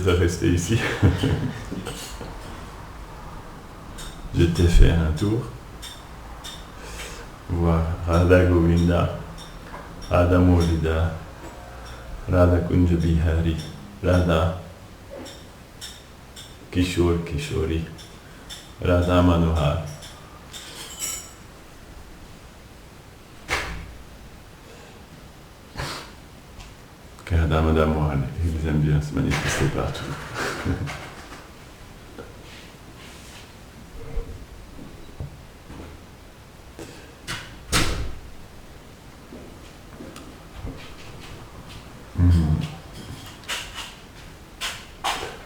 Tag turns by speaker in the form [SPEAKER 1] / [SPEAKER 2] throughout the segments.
[SPEAKER 1] voudrais rester ici. Je t'ai fait un tour. Voir Radha Govinda, Radha Molida, Radha Kunja Bihari, Radha Kishore Kishori, Radha Manohar. Radha Madame Mohan, ils aiment bien se manifester partout.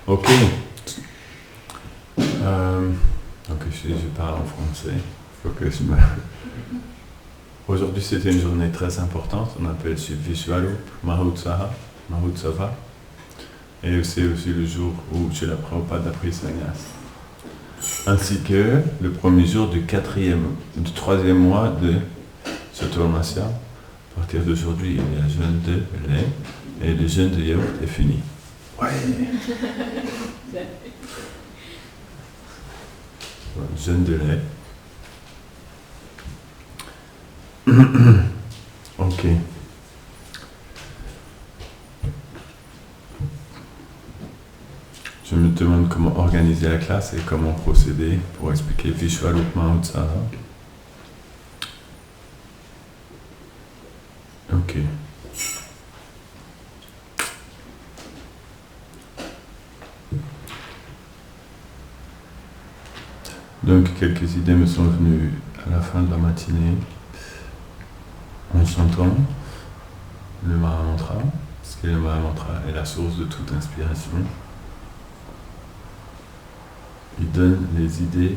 [SPEAKER 1] Ok. Donc je parle en français. Faut que je me... Aujourd'hui c'était une journée très importante. On appelle ce Vishwarup Mahotsava. Et c'est aussi le jour où Srila Prabhupada a pris sannyas. Ainsi que le premier jour du troisième mois de Chaturmasya. À partir d'aujourd'hui, il y a jeûne de lait et le jeûne de yaourt est fini. Ouais. Jeûne de lait. Ok. Je me demande comment organiser la classe et comment procéder pour expliquer Vishwarup Mahotsava. Ok. Donc quelques idées me sont venues à la fin de la matinée en chantant le Mahamantra, parce que le Mahamantra est la source de toute inspiration. Il donne les idées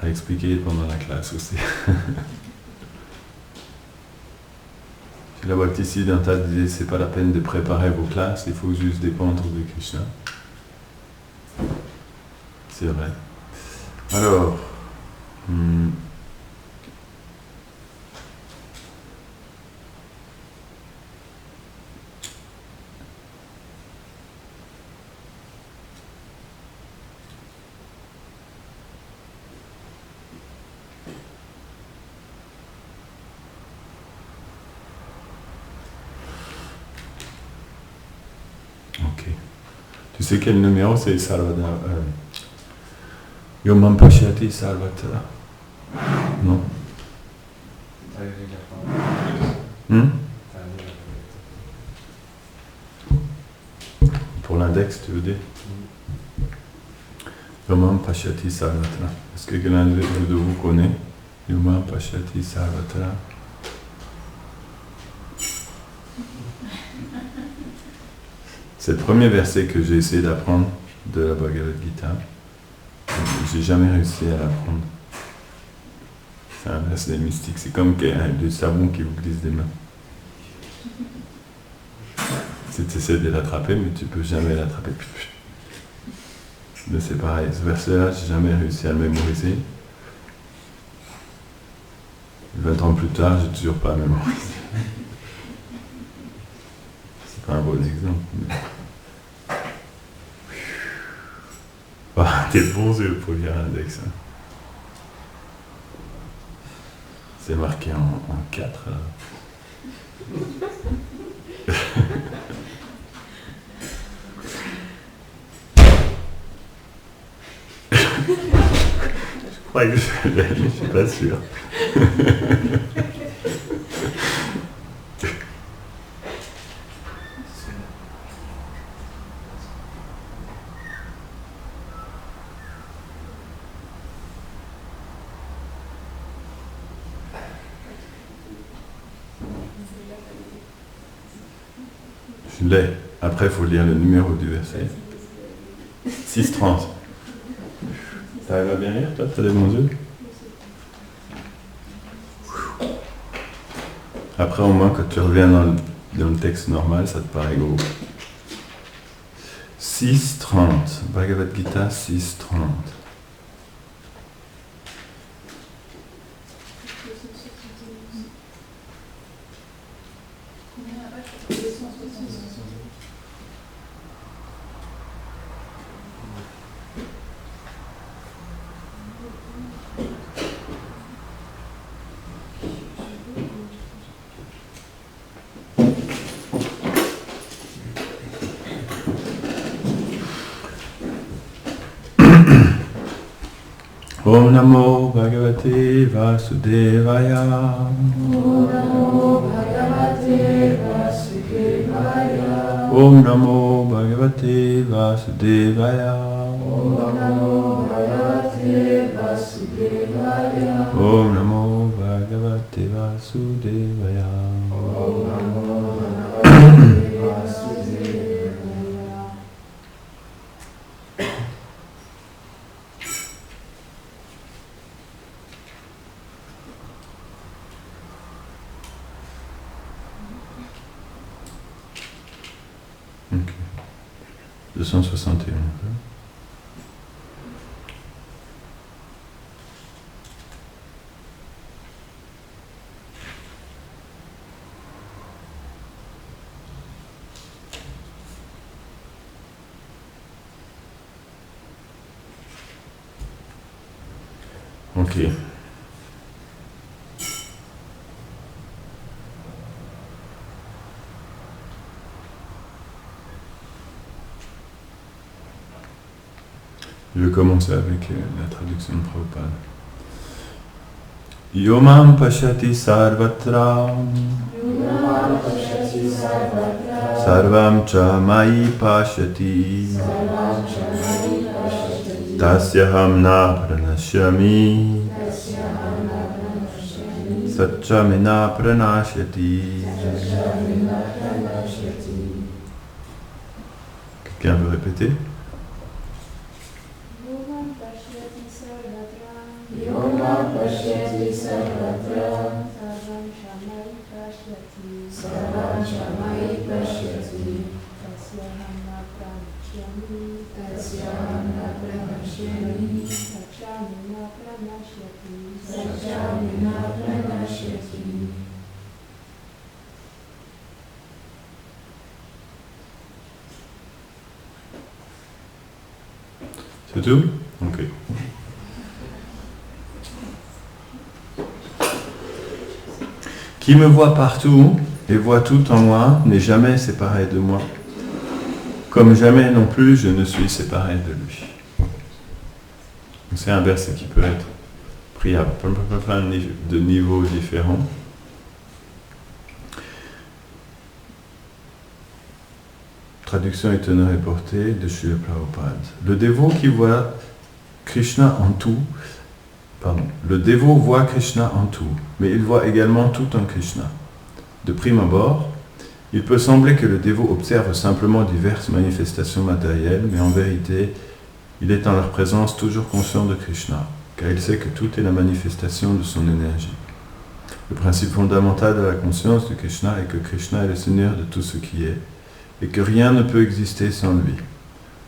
[SPEAKER 1] à expliquer pendant la classe aussi. La Bhaktisiddhanta disait c'est pas la peine de préparer vos classes, il faut juste dépendre de Krishna. C'est vrai. Alors, ok. Tu sais quel numéro c'est Sarvada Yomam Pashyati Sarvatra. Non. Pour l'index, tu veux dire Yomam Pashyati Sarvatra. Est-ce que l'un de vous connaît Yomam Pashyati Sarvatra? C'est le premier verset que j'ai essayé d'apprendre de la Bhagavad Gita. J'ai jamais réussi à l'apprendre. C'est un verset mystique, c'est comme du savon qui vous glisse des mains. Tu essaies de l'attraper, mais tu peux jamais l'attraper. Mais c'est pareil, ce verset-là, j'ai jamais réussi à le mémoriser. 20 ans plus tard, j'ai toujours pas mémorisé. C'est pas un bon exemple. Mais... T'es bon yeux pour lire l'index. Hein. C'est marqué en 4. Je crois que je l'ai, mais je suis pas sûr. Je l'ai. Après, il faut lire le numéro du verset. 6,30. Ça va bien lire, toi? T'as des bons yeux? Après, au moins, quand tu reviens dans le texte normal, ça te paraît gros. 6,30. Bhagavad Gita 6,30. Om Namo Bhagavate Vasudevaya.
[SPEAKER 2] Om Namo Bhagavate Vasudevaya.
[SPEAKER 1] Om Namo Bhagavate Vasudevaya.
[SPEAKER 2] Om Namo Bhagavate Vasudevaya.
[SPEAKER 1] Om Namo Bhagavate Vasudevaya.
[SPEAKER 2] Om Namo Bhagavate Vasudevaya.
[SPEAKER 1] Ok. 261. Ok. Je vais commencer avec la traduction de Prabhupada. Yomam pashyati sarvatra sarvam cha mai pashyati tasyaham na pranashyami satchamena pranashyati. Quelqu'un veut répéter?
[SPEAKER 2] Yomam pashyati sarvatra sarvam shamai pashyati tasyaham na pranashyami satchamena pranashyati.
[SPEAKER 1] C'est tout? Ok. Qui me voit partout et voit tout en moi n'est jamais séparé de moi, comme jamais non plus je ne suis séparé de lui. C'est un verset qui peut être pris à plein de niveaux différents. Traduction étonnée et portée de Srila Prabhupada. Le dévot qui voit Krishna en tout, le dévot voit Krishna en tout, mais il voit également tout en Krishna. De prime abord, il peut sembler que le dévot observe simplement diverses manifestations matérielles, mais en vérité, il est en leur présence toujours conscient de Krishna, car il sait que tout est la manifestation de son énergie. Le principe fondamental de la conscience de Krishna est que Krishna est le Seigneur de tout ce qui est, et que rien ne peut exister sans lui.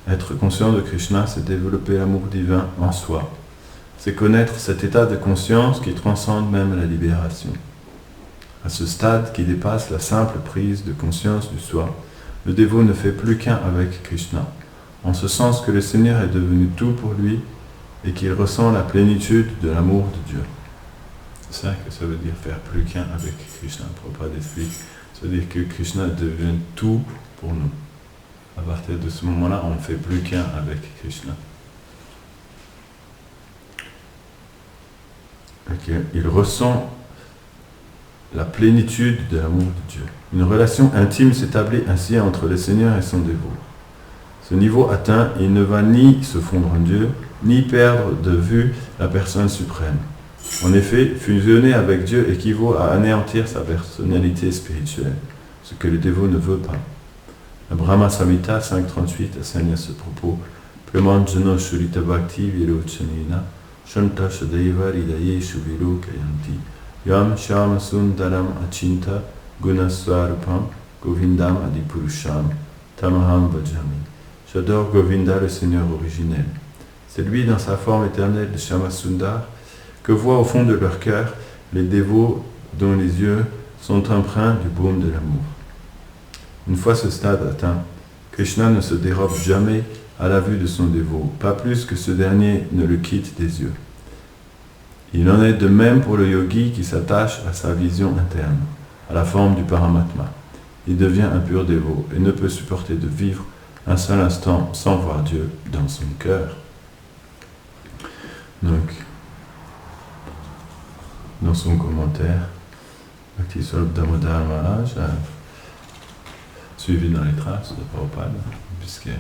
[SPEAKER 1] Être conscient de Krishna, c'est développer l'amour divin en soi. C'est connaître cet état de conscience qui transcende même la libération. À ce stade qui dépasse la simple prise de conscience du soi, le dévot ne fait plus qu'un avec Krishna, en ce sens que le Seigneur est devenu tout pour lui et qu'il ressent la plénitude de l'amour de Dieu. C'est ça que ça veut dire faire plus qu'un avec Krishna. Prabhupada explique, ça veut dire que Krishna devient tout pour nous. À partir de ce moment-là, on ne fait plus qu'un avec Krishna. Okay. Il ressent la plénitude de l'amour de Dieu. Une relation intime s'établit ainsi entre le Seigneur et son dévot. Ce niveau atteint, il ne va ni se fondre en Dieu, ni perdre de vue la personne suprême. En effet, fusionner avec Dieu équivaut à anéantir sa personnalité spirituelle, ce que le dévot ne veut pas. La Brahma Samhita 5.38 enseigne à ce propos. Pramanjano Shurita Bhakti Virochanina Shanta Shadaiva Ridayeshu Virokayanti Yam Shama Sundaram Achinta Gunaswarupam Govindam Adipurusham Tamaham Vajami. J'adore Govinda, le Seigneur originel. C'est lui, dans sa forme éternelle de Shama Sundar, que voient au fond de leur cœur les dévots dont les yeux sont empreints du baume de l'amour. Une fois ce stade atteint, Krishna ne se dérobe jamais à la vue de son dévot, pas plus que ce dernier ne le quitte des yeux. Il en est de même pour le yogi qui s'attache à sa vision interne, à la forme du Paramatma. Il devient un pur dévot et ne peut supporter de vivre un seul instant sans voir Dieu dans son cœur. Donc, dans son commentaire, Bhakti Swarup Damodar Maharaj a suivi dans les traces de Prabhupada, puisqu'il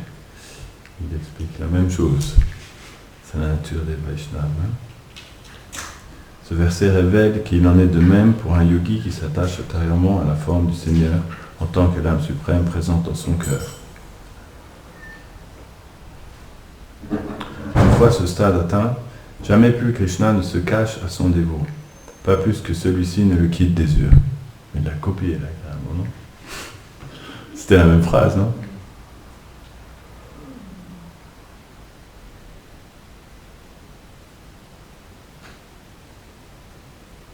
[SPEAKER 1] explique la même chose. C'est la nature des Vaishnavas. Ce verset révèle qu'il en est de même pour un yogi qui s'attache intérieurement à la forme du Seigneur en tant que l'âme suprême présente dans son cœur. Une fois ce stade atteint, jamais plus Krishna ne se cache à son dévot, pas plus que celui-ci ne le quitte des yeux. Il l'a copié là, carrément, non? C'était la même phrase, non?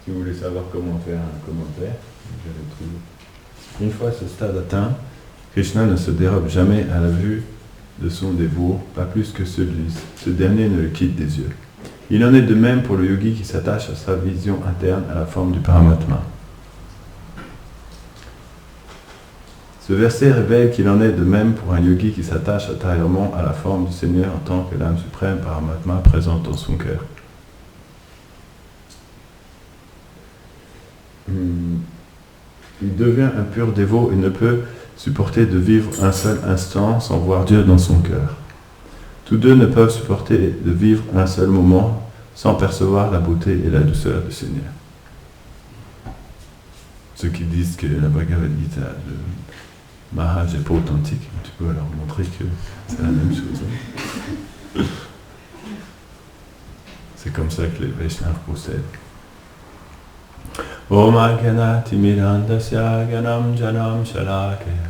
[SPEAKER 1] Si vous voulez savoir comment faire un commentaire, je le trouve. Une fois ce stade atteint, Krishna ne se dérobe jamais à la vue de son dévot, pas plus que celui-ci. Ce dernier ne le quitte des yeux. Il en est de même pour le yogi qui s'attache à sa vision interne à la forme du Paramatma. Ce verset révèle qu'il en est de même pour un yogi qui s'attache intérieurement à la forme du Seigneur en tant que l'âme suprême Paramatma présente dans son cœur. Il devient un pur dévot et ne peut supporter de vivre un seul instant sans voir Dieu dans son cœur. Tous deux ne peuvent supporter de vivre un seul moment sans percevoir la beauté et la douceur du Seigneur. Ceux qui disent que la Bhagavad Gita de Maharaj n'est pas authentique, tu peux leur montrer que c'est la même chose. C'est comme ça que les Vaishnavas procèdent. Om Agyanati Mirandasya Ganam Janam Shalakaya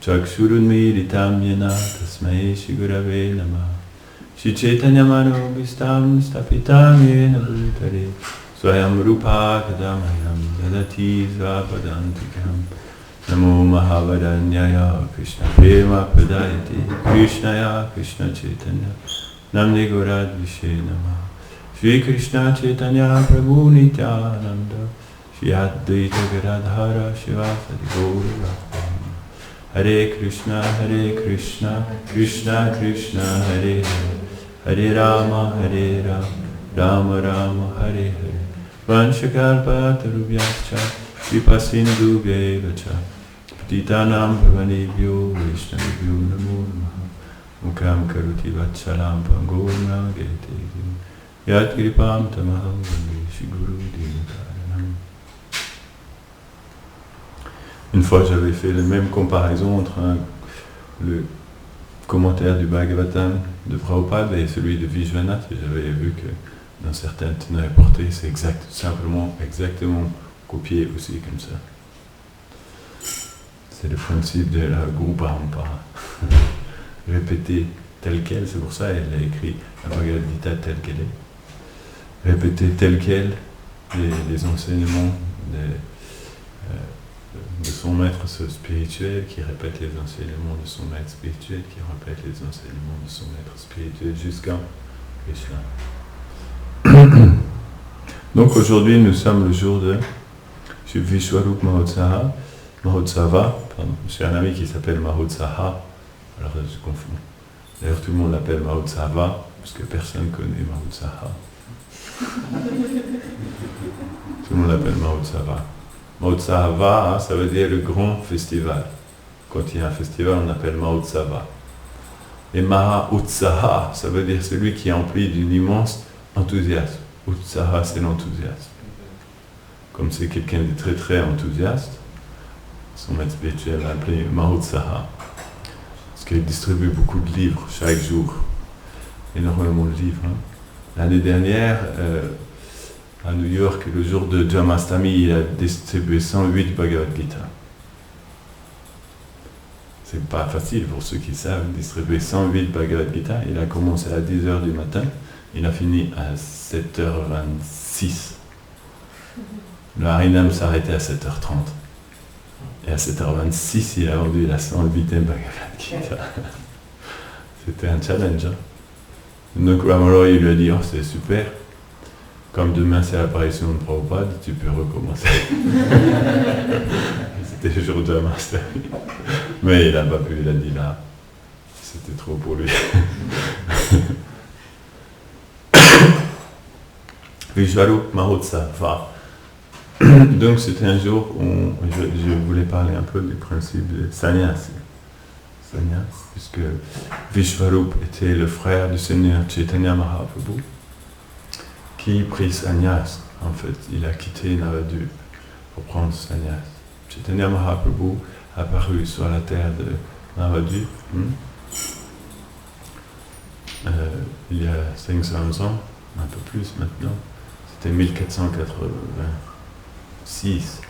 [SPEAKER 1] Chakshurunmiritam Yena Tasmai Shigurave Namah Shri Chaitanya Manobhistam Stapitam Yena Bhutare Swayam Rupa Kadamayam Dadati Svapadantikam Namo Mahavadanyaya Krishna Prema Pradayati Krishnaya Krishna Chaitanya Namne Gorad Vishe Namah Shri Krishna Chaitanya Prabhu Nityananda Advaita Gadadhara Shivasati Gaura Hare Krishna, Krishna Krishna, Hare Hare, Hare Rama, Rama Rama, Hare Hare. Vanchakalpatarubhyascha, Vipasindubhyevacha, Patitanam Pavanebhyo, Vaishnavibhyo Namo Namaha, Mukam Karuti Vatsalam Pangom Nagete, Yat Kripam Tamaham Vande Shiguru Dinakaranam. Une fois, j'avais fait la même comparaison entre le commentaire du Bhagavatam de Prabhupada et celui de Vishwanath, et j'avais vu que dans certains teneurs portés, c'est exactement copié aussi comme ça. C'est le principe de la Guru Parampara. Répéter tel quel, c'est pour ça qu'elle a écrit la Bhagavad Gita telle qu'elle est. Répéter tel quel les enseignements de son maître spirituel, qui répète les enseignements de son maître spirituel, qui répète les enseignements de son maître spirituel jusqu'à Krishna. Donc aujourd'hui, nous sommes le jour de Vishwarup Mahotsava. J'ai un ami qui s'appelle Mahotsaha, alors je confonds. D'ailleurs, tout le monde l'appelle Mahotsava, parce que personne ne connaît Mahotsaha. Tout le monde l'appelle Mahotsava. Mahotsava, ça veut dire le grand festival. Quand il y a un festival, on appelle Mahotsava. Et Maha Utsaha, ça veut dire celui qui est empli d'une immense enthousiasme. Utsaha, c'est l'enthousiasme. Comme c'est quelqu'un de très très enthousiaste, son maître spirituel l'a appelé Mahotsaha. Parce qu'il distribue beaucoup de livres chaque jour. Énormément de livres. Hein. L'année dernière, à New York, le jour de Jamastami, il a distribué 108 Bhagavad Gita. C'est pas facile pour ceux qui savent distribuer 108 Bhagavad Gita. Il a commencé à 10h du matin, il a fini à 7h26. Le Harinam s'arrêtait à 7h30. Et à 7h26, il a vendu la 108e Bhagavad Gita. C'était un challenge. Hein. Donc Ramaroy lui a dit, oh c'est super. Comme demain c'est l'apparition de Prabhupada, tu peux recommencer. C'était le jour de Jamastami. Mais il n'a pas pu, il a dit là, c'était trop pour lui. Vishwarup Mahotsava. Donc c'était un jour où je voulais parler un peu du principe de sannyas. Sannyas, puisque Vishvarup était le frère du Seigneur Chaitanya Mahaprabhu, qui prit sannyas. En fait, il a quitté Navadvip pour prendre sannyas. Chaitanya Mahaprabhu apparu sur la terre de Navadvip il y a 500 ans, un peu plus maintenant. C'était 1486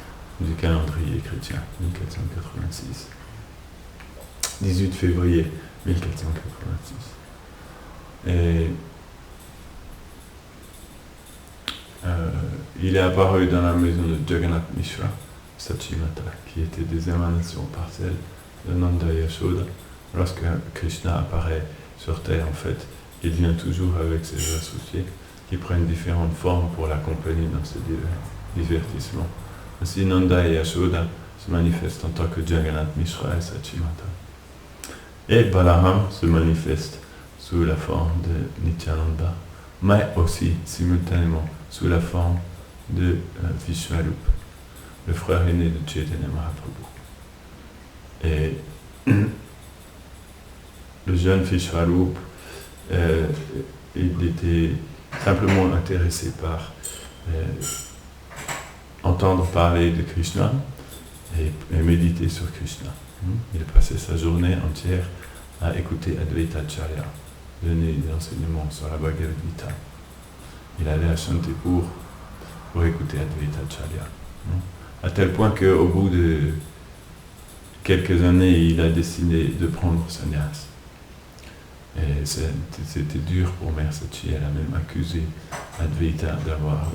[SPEAKER 1] du calendrier chrétien, 1486. 18 février 1486. Et il est apparu dans la maison de Jagannath Mishra, Sachimata, qui était des émanations partielles de Nanda et Yashoda. Lorsque Krishna apparaît sur terre, en fait, il vient toujours avec ses associés qui prennent différentes formes pour l'accompagner dans ses divertissements. Ainsi, Nanda et Yashoda se manifestent en tant que Jagannath Mishra et Sachimata. Et Balaram se manifeste sous la forme de Nityananda, mais aussi simultanément sous la forme de Vishvarup, le frère aîné de Chaitanya Mahaprabhu. Et le jeune Vishvarup, il était simplement intéressé par entendre parler de Krishna et méditer sur Krishna. Il a passé sa journée entière à écouter Advaita Acharya, donner des enseignements sur la Bhagavad Gita. Il allait à Shantipur pour écouter Advaita Acharya. À tel point qu'au bout de quelques années, il a décidé de prendre sannyas. Et c'était dur pour Mère Sachi, elle a même accusé Advaita d'avoir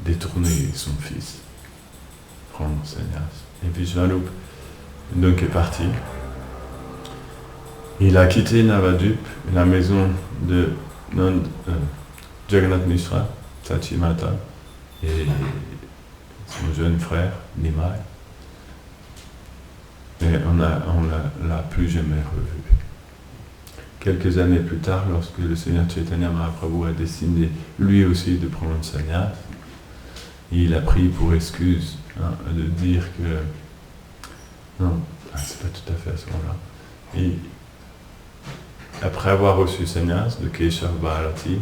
[SPEAKER 1] détourné son fils, prendre sannyas. Et puis Vishvarup donc est parti. Il a quitté Navadvip, la maison de Jagannath Mishra, Sachimata, et son jeune frère, Nimai. Et on l'a plus jamais revu. Quelques années plus tard, lorsque le Seigneur Chaitanya Mahaprabhu a décidé lui aussi de prendre sannyas, il a pris pour excuse de dire que non, c'est pas tout à fait à ce moment-là. Et après avoir reçu sannyas de Keshav Bharati,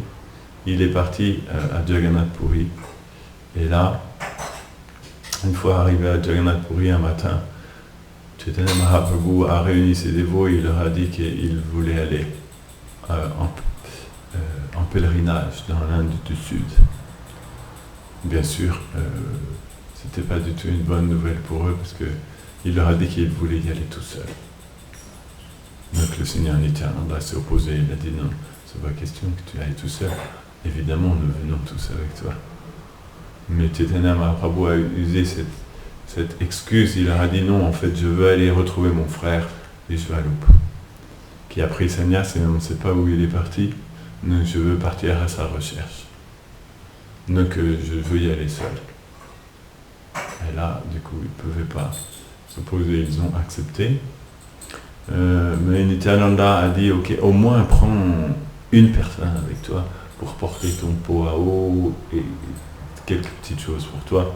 [SPEAKER 1] il est parti à Jagannath Puri. Et là, une fois arrivé à Jagannath Puri un matin, Chaitanya Mahaprabhu a réuni ses dévots et il leur a dit qu'il voulait aller en pèlerinage dans l'Inde du Sud. Bien sûr, c'était pas du tout une bonne nouvelle pour eux parce qu'il leur a dit qu'il voulait y aller tout seul. Donc le Seigneur Nityananda s'est opposé, il a dit non, c'est pas question que tu ailles tout seul. Évidemment, nous venons tous avec toi. Mais Chaitanya Mahaprabhu a usé cette excuse, il leur a dit non, en fait, je veux aller retrouver mon frère Vishvarup, qui a pris sannyas et on ne sait pas où il est parti, donc je veux partir à sa recherche. Donc je veux y aller seul. Et là, du coup, ils ne pouvaient pas s'opposer, ils ont accepté. Mais Nityananda a dit, ok, au moins prends une personne avec toi pour porter ton pot à eau et quelques petites choses pour toi.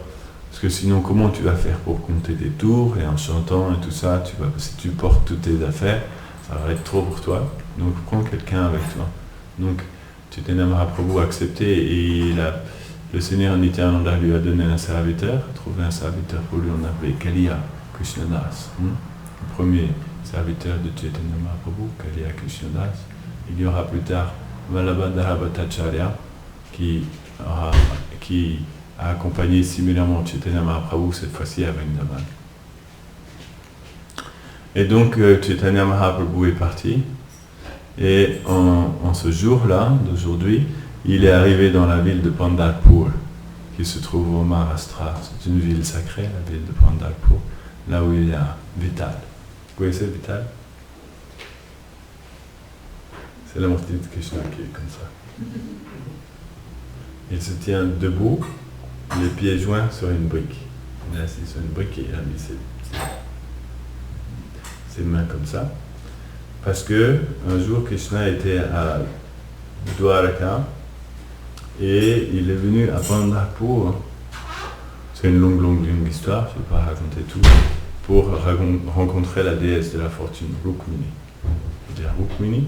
[SPEAKER 1] Parce que sinon, comment tu vas faire pour compter des tours et en chantant et tout ça, si tu portes toutes tes affaires, ça va être trop pour toi. Donc prends quelqu'un avec toi. Donc Chaitanya Mahaprabhu a accepté et le Seigneur Nityananda lui a donné un serviteur, trouvé un serviteur pour lui, on appelait Kaliya Krishnadas. Le premier serviteur de Chaitanya Mahaprabhu, Kaliya Krishnadas. Il y aura plus tard Vallabha Bhattacharya qui a accompagné similairement Chaitanya Mahaprabhu, cette fois-ci à Vrindavan. Et donc Chaitanya Mahaprabhu est parti, et en ce jour-là, d'aujourd'hui, il est arrivé dans la ville de Pandharpur, qui se trouve au Maharashtra. C'est une ville sacrée, la ville de Pandharpur, là où il y a Vittal. Vous connaissez Vittal? C'est la moitié de Krishna qui est comme ça. Il se tient debout, les pieds joints sur une brique. Il est assis sur une brique et il a mis ses mains comme ça. Parce que un jour Krishna était à Dwaraka Et il est venu à Pandharpur, c'est une longue histoire, je ne vais pas raconter tout, pour rencontrer la déesse de la fortune, Rukmini. Je veux dire Rukmini,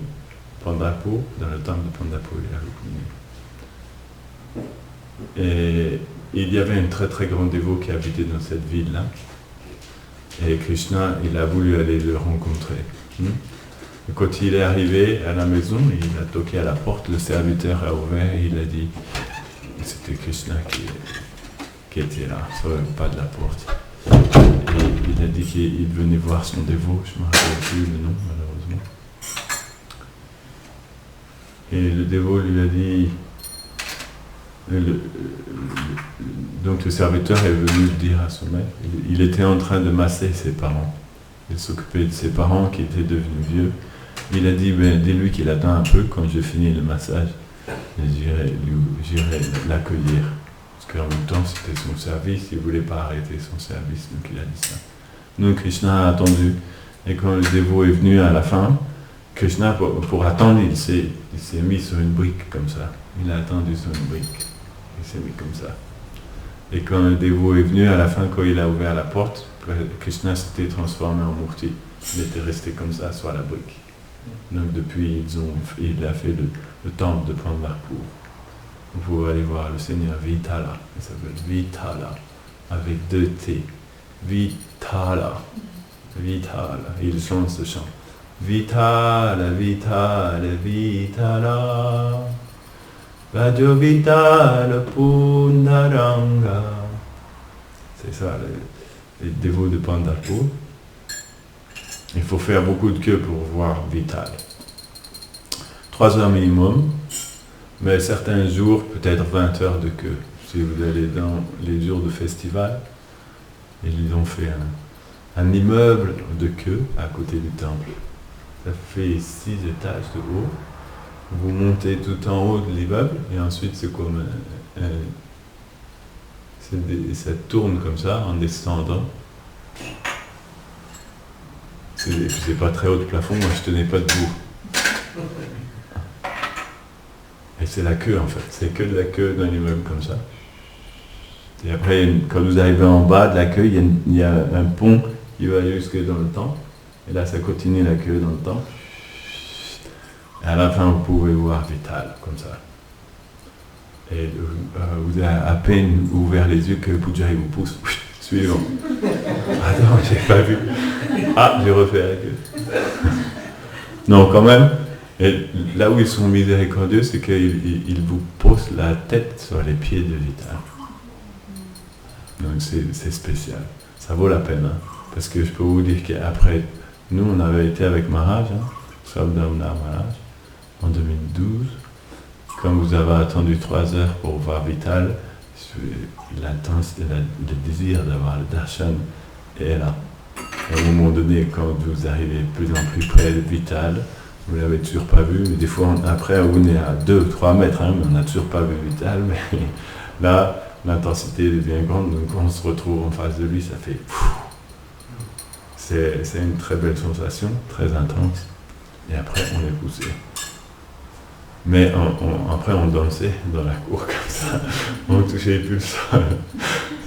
[SPEAKER 1] Pandharpur, dans le temple de Pandharpur, il y a Rukmini. Et il y avait un très grand dévot qui habitait dans cette ville-là. Et Krishna, il a voulu aller le rencontrer. Et quand il est arrivé à la maison, il a toqué à la porte, le serviteur a ouvert et il a dit, c'était Krishna qui était là, sur le pas de la porte. Et il a dit qu'il venait voir son dévot, je ne me rappelle plus le nom malheureusement. Et le dévot lui a dit, donc le serviteur est venu dire à son maître, il était en train de masser ses parents, il s'occupait de ses parents qui étaient devenus vieux. Il a dit, dis-lui qu'il attend un peu, quand j'ai fini le massage, j'irai l'accueillir. Parce qu'en même temps c'était son service, il ne voulait pas arrêter son service, donc il a dit ça. Donc Krishna a attendu, et quand le dévot est venu à la fin, Krishna, pour attendre, il s'est mis sur une brique comme ça. Il a attendu sur une brique. Il s'est mis comme ça. Et quand le dévot est venu, à la fin, quand il a ouvert la porte, Krishna s'était transformé en Murti. Il était resté comme ça sur la brique. Donc depuis, il a fait le temple de Pandharpur. Vous pouvez aller voir le Seigneur Vitala. Il s'appelle Vitala, avec 2 T. Vitala. Vitala. Et il chante ce chant. Vitala, Vitala, Vitala. Vajo Vitala Pundaranga. C'est ça, les dévots de Pandharpur. Il faut faire beaucoup de queue pour voir Vital. 3 heures minimum, mais certains jours, peut-être 20 heures de queue. Si vous allez dans les jours de festival, ils ont fait un immeuble de queue à côté du temple. Ça fait 6 étages de haut. Vous montez tout en haut de l'immeuble et ensuite c'est comme ça tourne comme ça en descendant. C'est pas très haut de plafond, moi je tenais pas debout. Et c'est la queue en fait, c'est que de la queue dans l'immeuble comme ça. Et après, quand vous arrivez en bas de la queue, il y a un pont qui va jusque dans le temple. Et là, ça continue la queue dans le temple. Et à la fin, vous pouvez voir Vital, comme ça. Et vous avez à peine ouvert les yeux que Pujari vous pousse. Suivant. Attends, j'ai pas vu. Ah, j'ai refait la queue. Non, quand même. Et là où ils sont miséricordieux, c'est qu'ils vous posent la tête sur les pieds de Vital. Donc c'est spécial. Ça vaut la peine. Hein, parce que je peux vous dire qu'après, nous, on avait été avec Maharaj, Sabdamna Maharaj, en 2012. Quand vous avez attendu 3 heures pour voir Vital, le désir d'avoir le darshan est là. Et à un moment donné, quand vous arrivez de plus en plus près de Vital, vous ne l'avez toujours pas vu, mais des fois, après, on est à 2 ou 3 mètres, hein, mais on n'a toujours pas vu Vital, mais là, l'intensité devient grande, donc quand on se retrouve en face de lui, ça fait... C'est une très belle sensation, très intense, et après, on est poussé. Mais après, on dansait dans la cour comme ça, on touchait plus le sol.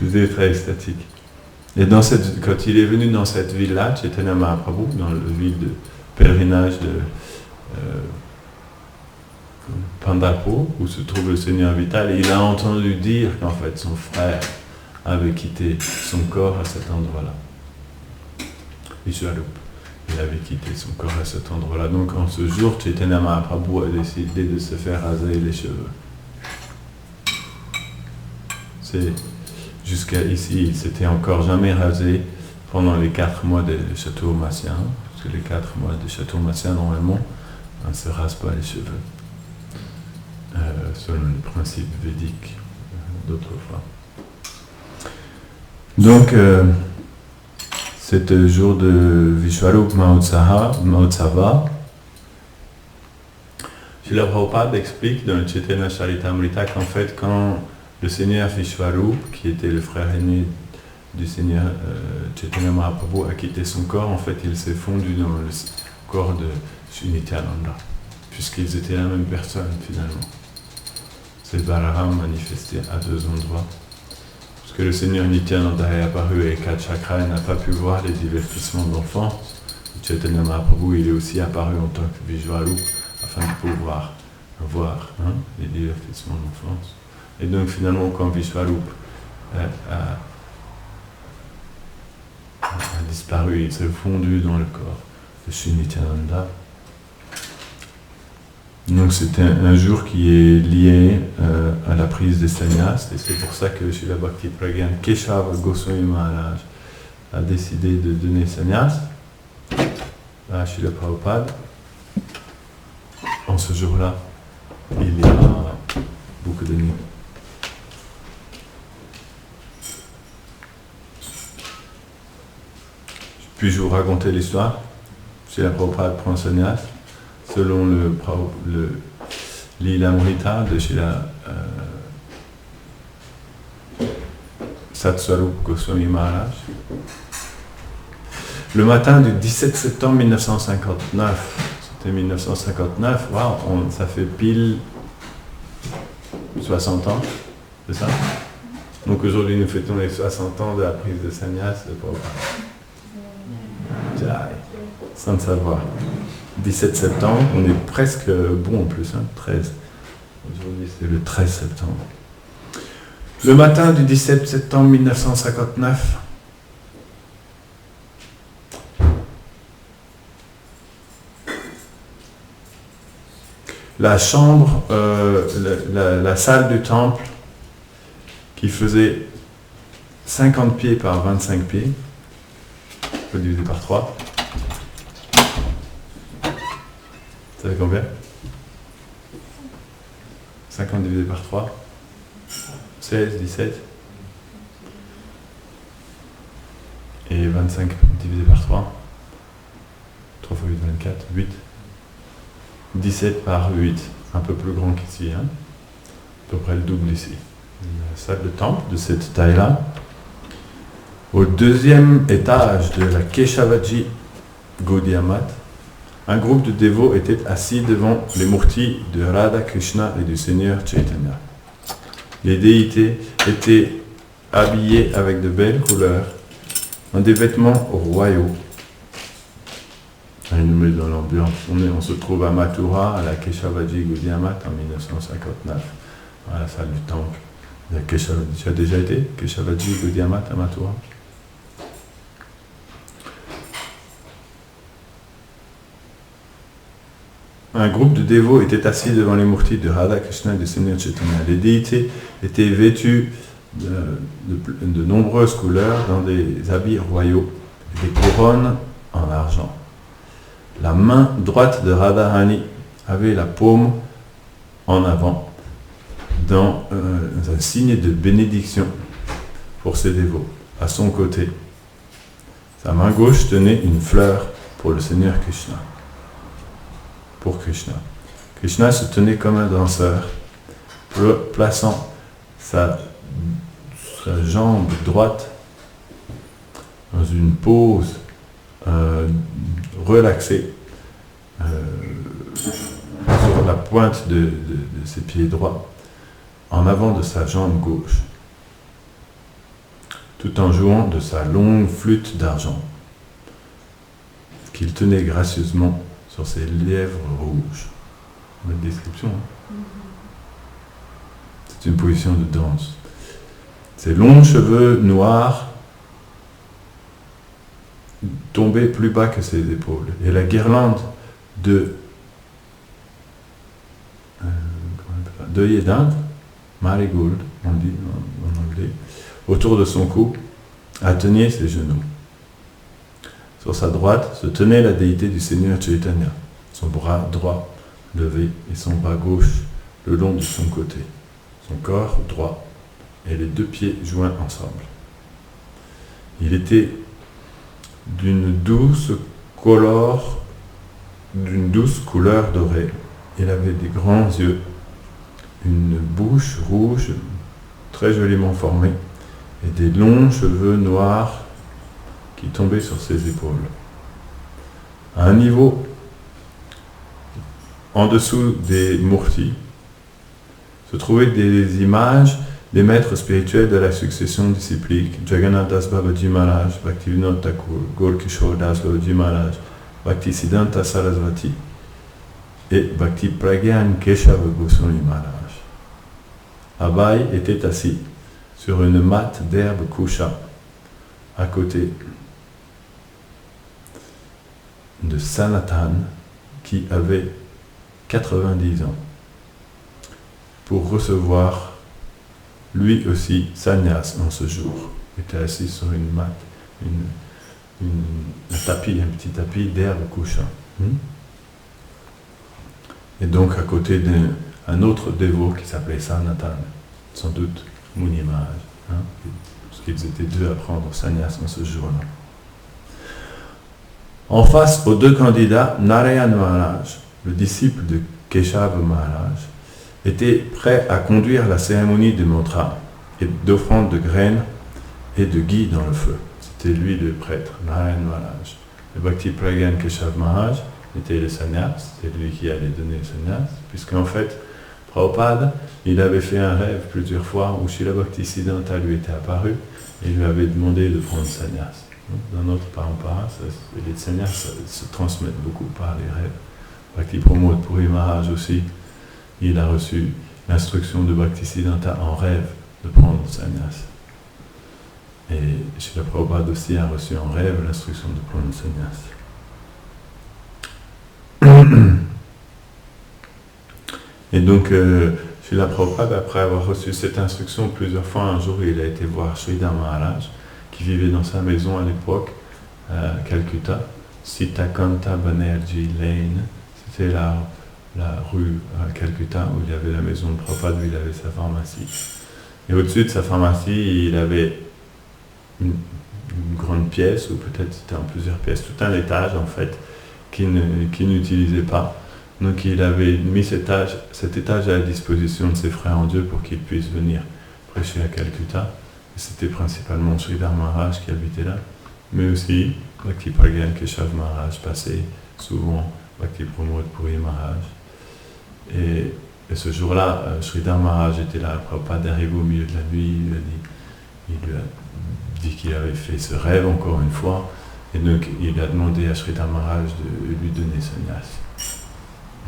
[SPEAKER 1] C'était très extatique. Et quand il est venu dans cette ville-là, Chaitanya Mahaprabhu, dans la ville de pèlerinage de Pandharpur, où se trouve le Seigneur Vital, et il a entendu dire qu'en fait son frère avait quitté son corps à cet endroit-là. Vishwarup. Il avait quitté son corps à cet endroit-là. Donc en ce jour, Chaitanya Mahaprabhu a décidé de se faire raser les cheveux. Jusqu'à ici, il s'était encore jamais rasé pendant les 4 mois de Chaturmasya. Parce que les 4 mois de Chaturmasya, normalement, on ne se rase pas les cheveux. Selon le principe védique d'autrefois. Donc, c'est le jour de Vishwarup Mahotsava. Srila Prabhupada explique dans le Chaitanya Charitamrita qu'en fait, quand le Seigneur Vishwarup, qui était le frère aîné du Seigneur Chaitanya Mahaprabhu, a quitté son corps, en fait, il s'est fondu dans le corps de Nityananda, puisqu'ils étaient la même personne finalement. C'est Balaram manifesté à deux endroits. Parce que le Seigneur Nityananda est apparu avec 4 chakras, il n'a pas pu voir les divertissements d'enfants. Chaitanya Mahaprabhu, il est aussi apparu en tant que Vishvarup afin de pouvoir voir les divertissements d'enfance. Et donc finalement, quand Vishvarup a disparu, il s'est fondu dans le corps de Sri Nityananda. Donc c'est un jour qui est lié à la prise des sannyas, et c'est pour ça que Srila Bhakti Pragyan Keshava Goswami Maharaj a décidé de donner sannyas à Srila Prabhupada. En ce jour-là, il y a beaucoup de nuits. Puis-je vous raconter l'histoire? Srila Prabhupada prend sannyas selon le Lilamrita de Srila Satsvarup Goswami Maharaj. Le matin du 17 septembre 1959, c'était 1959, wow, ça fait pile 60 ans, c'est ça? Donc aujourd'hui nous fêtons les 60 ans de la prise de sannyas de Prabhupada. Sans le savoir. 17 septembre, on est presque bon en plus, 13. Aujourd'hui c'est le 13 septembre. Le matin du 17 septembre 1959, la chambre, la salle du temple, qui faisait 50 pieds par 25 pieds, on peut diviser par 3. Ça fait combien? 50 divisé par 3, 16, 17. Et 25 divisé par 3, 3 fois 8, 24, 8. 17 par 8, un peu plus grand qu'ici, à peu près le double ici. Une salle de temple de cette taille-là. Au deuxième étage de la Keshavaji Gaudiya Math, un groupe de dévots était assis devant les murtis de Radha Krishna et du Seigneur Chaitanya. Les déités étaient habillées avec de belles couleurs, dans des vêtements royaux. Il nous met dans l'ambiance. On se trouve à Mathura, à la Keshavaji Gaudiya Math en 1959, à la salle du temple. Tu as déjà été Keshavaji Gaudiya Math à Mathura? Un groupe de dévots était assis devant les murtis de Radha Krishna et du Seigneur Chaitanya. Les déités étaient vêtus de nombreuses couleurs dans des habits royaux, des couronnes en argent. La main droite de Radharani avait la paume en avant, dans un signe de bénédiction pour ses dévots. À son côté, sa main gauche tenait une fleur pour le Seigneur Krishna. Pour Krishna. Krishna se tenait comme un danseur, plaçant sa jambe droite dans une pose relaxée sur la pointe de ses pieds droits, en avant de sa jambe gauche, tout en jouant de sa longue flûte d'argent, qu'il tenait gracieusement sur ses lèvres rouges. Votre description, C'est une position de danse. Ses longs cheveux noirs tombaient plus bas que ses épaules, et la guirlande d'œillets d'Inde, marigold, on dit en anglais, autour de son cou, atteignait ses genoux. Sur sa droite se tenait la déité du Seigneur Chaitanya, son bras droit levé et son bras gauche le long de son côté, son corps droit et les deux pieds joints ensemble. Il était d'une douce couleur dorée. Il avait des grands yeux, une bouche rouge très joliment formée et des longs cheveux noirs qui tombaient sur ses épaules. À un niveau en dessous des murtis se trouvaient des images des maîtres spirituels de la succession disciplique, Jagannath Das Babaji Maharaj, Bhaktivinoda Thakur, Gaur-Kishore Das Babaji Maharaj, Bhaktisiddhanta Sarasvati et Bhakti Pragyan Keshava Goswami Maharaj. Abhay était assis sur une matte d'herbe kusha à côté de Sanatan qui avait 90 ans pour recevoir lui aussi sannyas en ce jour. Il était assis sur une matte, un petit tapis d'herbe kusha. Et donc à côté d'un autre dévot qui s'appelait Sanatan, sans doute Muni Maharaj, parce qu'ils étaient deux à prendre sannyas en ce jour-là. En face aux deux candidats, Narayan Maharaj, le disciple de Keshava Maharaj, était prêt à conduire la cérémonie de mantra et d'offrande de graines et de ghee dans le feu. C'était lui le prêtre, Narayan Maharaj. Le Bhakti Pragyan Keshav Maharaj était le sannyas, c'était lui qui allait donner le sannyas, puisqu'en fait, Prabhupada, il avait fait un rêve plusieurs fois où Srila Bhaktisiddhanta lui était apparu et lui avait demandé de prendre sannyas. Dans notre parampara, les sannyas se transmettent beaucoup par les rêves. Bhakti Pramod Puri Maharaj aussi, il a reçu l'instruction de Bhaktisiddhanta en rêve de prendre sannyas. Et Srila Prabhupada aussi a reçu en rêve l'instruction de prendre sannyas. Et donc, Srila Prabhupada, après avoir reçu cette instruction plusieurs fois, un jour il a été voir Sridhar Maharaj, qui vivait dans sa maison à l'époque, à Calcutta, Sitakanta Banerjee Lane, c'était la rue à Calcutta où il y avait la maison de Prabhupada, où il avait sa pharmacie. Et au-dessus de sa pharmacie, il avait une grande pièce, ou peut-être c'était en plusieurs pièces, tout un étage en fait, qu'il n'utilisait pas. Donc il avait mis cet étage à la disposition de ses frères en Dieu pour qu'ils puissent venir prêcher à Calcutta. Et c'était principalement Sridhar Maharaj qui habitait là, mais aussi Bhakti Pragyan Keshav Maharaj passait souvent, Bhakti Pramod Puri Maharaj. Et ce jour-là, Sridhar Maharaj était là, Prabhupada est arrivé au milieu de la nuit, il lui a dit qu'il avait fait ce rêve encore une fois, et donc il a demandé à Sridhar Maharaj de lui donner sannyas.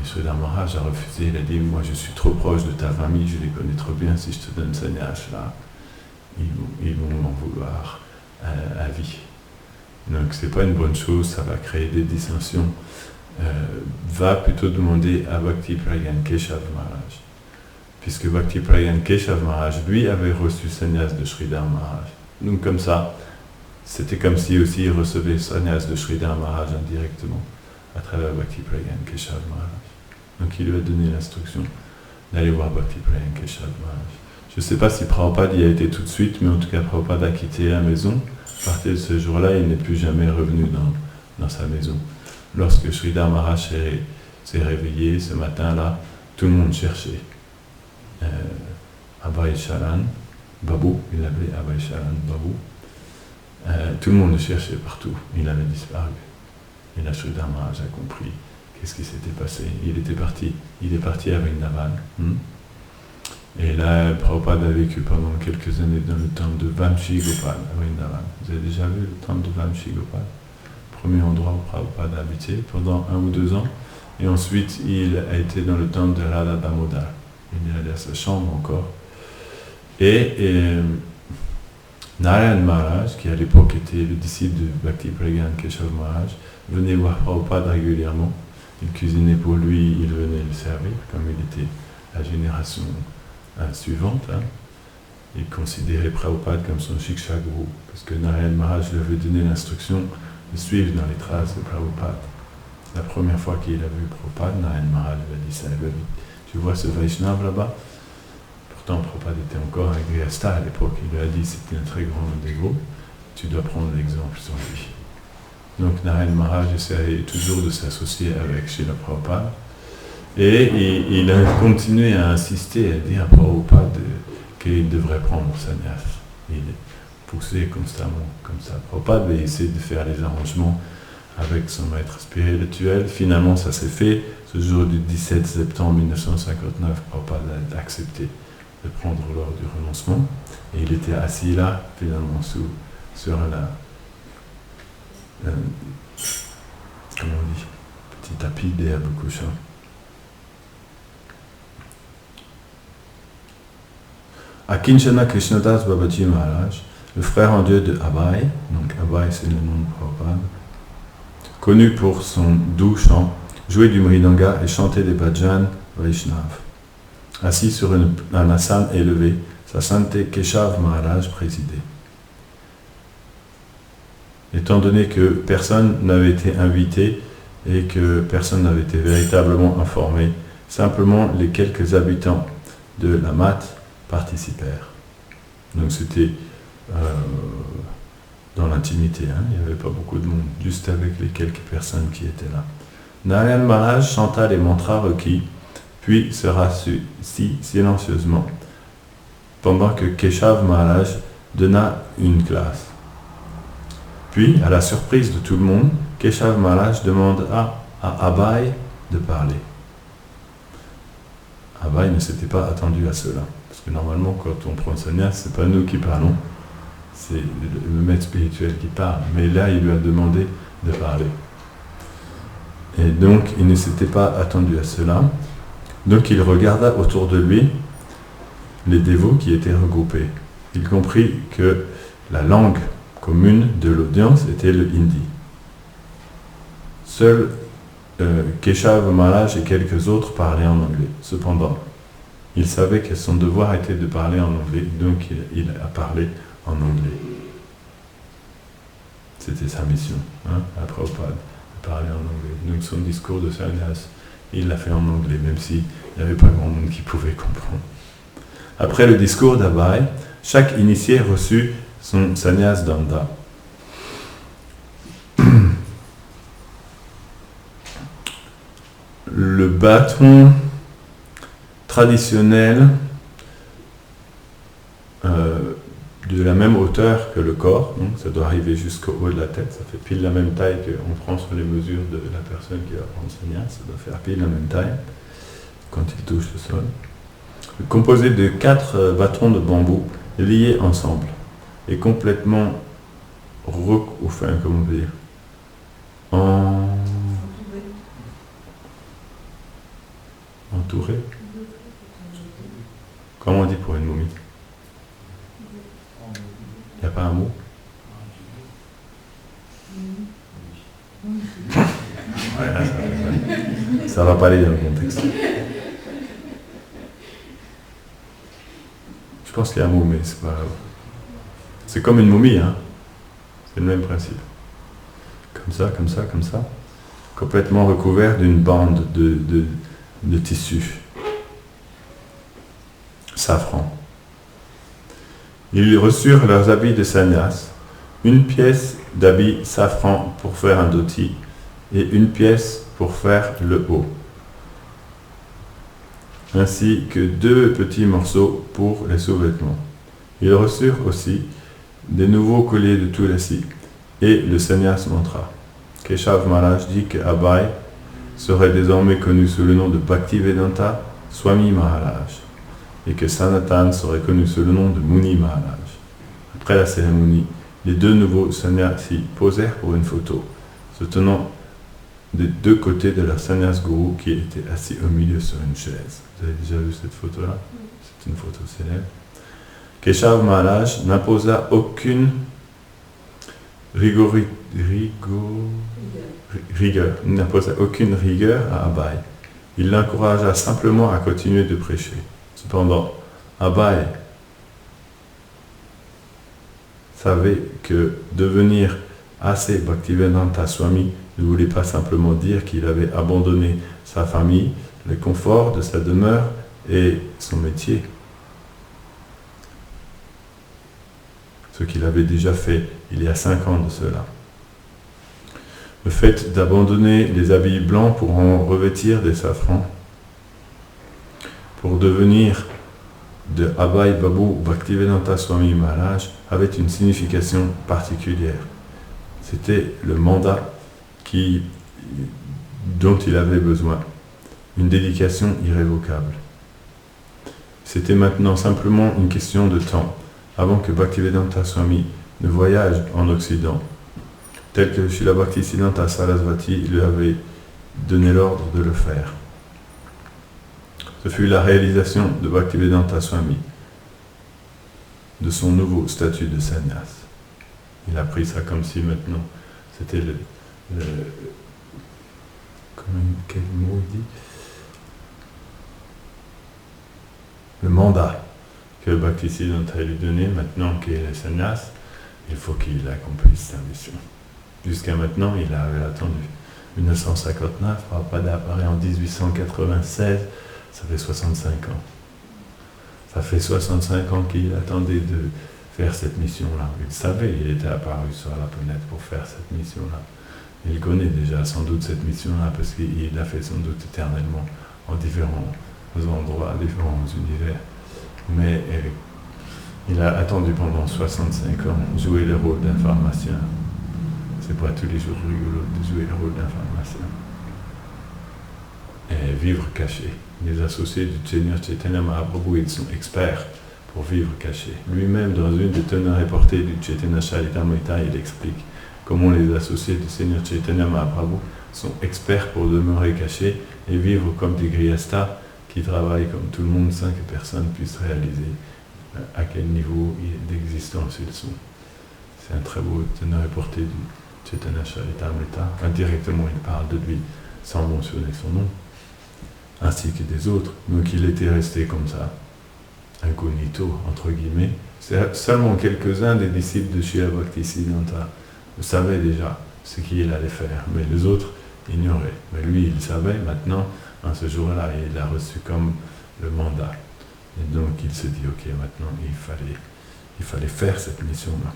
[SPEAKER 1] Et Sridhar Maharaj a refusé, il a dit, moi je suis trop proche de ta famille, je les connais trop bien, si je te donne sannyas là, ils vont m'en vouloir à vie. Donc c'est pas une bonne chose, ça va créer des dissensions. Va plutôt demander à Bhakti Pragyan Keshav Maharaj, puisque Bhakti Pragyan Keshav Maharaj, lui, avait reçu sannyas de Sridhar Maharaj. Donc comme ça, c'était comme si aussi il recevait sannyas de Sridhar Maharaj indirectement, à travers Bhakti Pragyan Keshav Maharaj. Donc il lui a donné l'instruction d'aller voir Bhakti Pragyan Keshav Maharaj. Je ne sais pas si Prabhupada y a été tout de suite, mais en tout cas Prabhupada a quitté la maison. À partir de ce jour-là, il n'est plus jamais revenu dans sa maison. Lorsque Sridhar Maharaj s'est réveillé ce matin-là, tout le monde cherchait Abhay Charan Babu, il l'appelait Abhay Charan Babu. Tout le monde le cherchait partout, il avait disparu. Et là, Sridhar Maharaj a compris qu'est-ce qui s'était passé. Il est parti à Vrindavan. Et là, Prabhupada a vécu pendant quelques années dans le temple de Vamshi Gopal à Vrindavan. Vous avez déjà vu le temple de Vamshi Gopal? Premier endroit où Prabhupada a habité pendant 1 ou 2 ans. Et ensuite, il a été dans le temple de Radha Damodar. Il est allé à sa chambre encore. Et Narayan Maharaj, qui à l'époque était le disciple de Bhakti Pragyan Keshav Maharaj, venait voir Prabhupada régulièrement. Il cuisinait pour lui, il venait le servir, comme il était la génération suivante. Il considérait Prabhupada comme son Shiksha Guru, parce que Narayan Maharaj lui avait donné l'instruction de suivre dans les traces de Prabhupada. La première fois qu'il a vu Prabhupada, Narayan Maharaj lui a dit ça, tu vois ce Vaishnava là-bas? Pourtant Prabhupada était encore un Grihastha à l'époque, il lui a dit c'était un très grand dévot, tu dois prendre l'exemple sur lui. Donc Narayan Maharaj essayait toujours de s'associer avec Srila Prabhupada, et il a continué à insister, à dire à Prabhupada qu'il devrait prendre sannyas. Il poussait constamment comme ça. Prabhupada a essayé de faire les arrangements avec son maître spirituel. Finalement, ça s'est fait. Ce jour du 17 septembre 1959, Prabhupada a accepté de prendre l'ordre du renoncement. Et il était assis là, finalement, sur comment on dit, petit tapis d'herbe couchant. À Kinshana Krishnadas Babaji Maharaj, le frère en Dieu de Abhay, donc Abhay c'est le nom de Prabhupada, connu pour son doux chant, jouait du mridanga et chantait des bhajans Vaishnav. Assis sur un asana élevé, sa sainteté Keshav Maharaj présidait. Étant donné que personne n'avait été invité et que personne n'avait été véritablement informé, simplement les quelques habitants de la Mat participèrent. Donc c'était dans l'intimité, hein, il n'y avait pas beaucoup de monde, juste avec les quelques personnes qui étaient là. Narayan Maharaj chanta les mantras requis, puis se rassit silencieusement, pendant que Keshav Maharaj donna une classe. Puis, à la surprise de tout le monde, Keshav Maharaj demande à Abhay de parler. Abhay ne s'était pas attendu à cela. Parce que normalement, quand on prend sannyas, c'est pas nous qui parlons, c'est le maître spirituel qui parle. Mais là, il lui a demandé de parler. Et donc, il ne s'était pas attendu à cela. Donc, il regarda autour de lui les dévots qui étaient regroupés. Il comprit que la langue commune de l'audience était le hindi. Seul Keshav Maharaj et quelques autres parlaient en anglais. Cependant, il savait que son devoir était de parler en anglais, donc il a parlé en anglais. C'était sa mission, hein, à Prabhupada, de parler en anglais. Donc son discours de sannyas, il l'a fait en anglais, même s'il n'y avait pas grand monde qui pouvait comprendre. Après le discours d'Abhay, chaque initié reçut son sannyas danda. Le bâton traditionnel de la même hauteur que le corps, donc ça doit arriver jusqu'au haut de la tête, ça fait pile la même taille qu'on prend sur les mesures de la personne qui va prendre sannyas, ça doit faire pile la même taille quand il touche le sol. Composé de 4 bâtons de bambou liés ensemble et complètement comment on peut dire, entouré. Comment on dit pour une momie? Il n'y a pas un mot? Voilà, ça va pas aller dans le contexte. Je pense qu'il y a un mot, mais c'est pas grave. C'est comme une momie, hein. C'est le même principe. Comme ça, comme ça, comme ça. Complètement recouvert d'une bande de tissu. Safran. Ils reçurent leurs habits de sannyas, une pièce d'habit safran pour faire un dhoti et une pièce pour faire le haut, ainsi que 2 petits morceaux pour les sous-vêtements. Ils reçurent aussi des nouveaux colliers de tulasi et le sannyas mantra. Keshav Maharaj dit que Abhay serait désormais connu sous le nom de Bhaktivedanta Swami Maharaj et que Sanatan serait connu sous le nom de Muni Maharaj. Après la cérémonie, les 2 nouveaux sannyasis posèrent pour une photo, se tenant des 2 côtés de leur sannyas guru qui était assis au milieu sur une chaise. Vous avez déjà vu cette photo-là? C'est une photo célèbre. Keshav Maharaj n'imposa aucune rigueur à Abhay. Il l'encouragea simplement à continuer de prêcher. Cependant, Abhay savait que devenir assez Bhaktivedanta Swami ne voulait pas simplement dire qu'il avait abandonné sa famille, le confort de sa demeure et son métier. Ce qu'il avait déjà fait il y a 5 ans de cela. Le fait d'abandonner les habits blancs pour en revêtir des safrans, pour devenir de Abhay Babu Bhaktivedanta Swami Maharaj avait une signification particulière. C'était le mandat dont il avait besoin, une dédication irrévocable. C'était maintenant simplement une question de temps avant que Bhaktivedanta Swami ne voyage en Occident, tel que Srila Bhaktisiddhanta Sarasvati lui avait donné l'ordre de le faire. Ce fut la réalisation de Bhaktivedanta Swami, de son nouveau statut de sannyas. Il a pris ça comme si maintenant c'était quel mot il dit ? Le mandat que Bhaktisiddhanta lui donnait. Maintenant qu'il est sannyas, il faut qu'il accomplisse sa mission. Jusqu'à maintenant, il avait attendu 1959, Prabhupada apparaît en 1896, ça fait 65 ans. Ça fait 65 ans qu'il attendait de faire cette mission-là. Il savait, il était apparu sur la planète pour faire cette mission-là. Il connaît déjà sans doute cette mission-là parce qu'il l'a fait sans doute éternellement en différents endroits, différents univers. Mais il a attendu pendant 65 ans jouer le rôle d'un pharmacien. C'est pas tous les jours rigolo de jouer le rôle d'un pharmacien. Et vivre caché. Les associés du Seigneur Chaitanya Mahaprabhu, ils sont experts pour vivre caché. Lui-même, dans une des teneurs reportées du Chaitanya Charitamrita, il explique comment les associés du Seigneur Chaitanya Mahaprabhu sont experts pour demeurer cachés et vivre comme des grihasthas qui travaillent comme tout le monde sans que personne puisse réaliser à quel niveau d'existence ils sont. C'est un très beau teneur reporté du Chaitanya Charitamrita. Indirectement, il parle de lui sans mentionner son nom, ainsi que des autres. Donc il était resté comme ça, incognito, entre guillemets. Seulement quelques-uns des disciples de Srila Bhaktisiddhanta savaient déjà ce qu'il allait faire, mais les autres ignoraient. Mais lui, il savait maintenant, en ce jour-là, il a reçu comme le mandat. Et donc il se dit, ok, maintenant il fallait faire cette mission-là.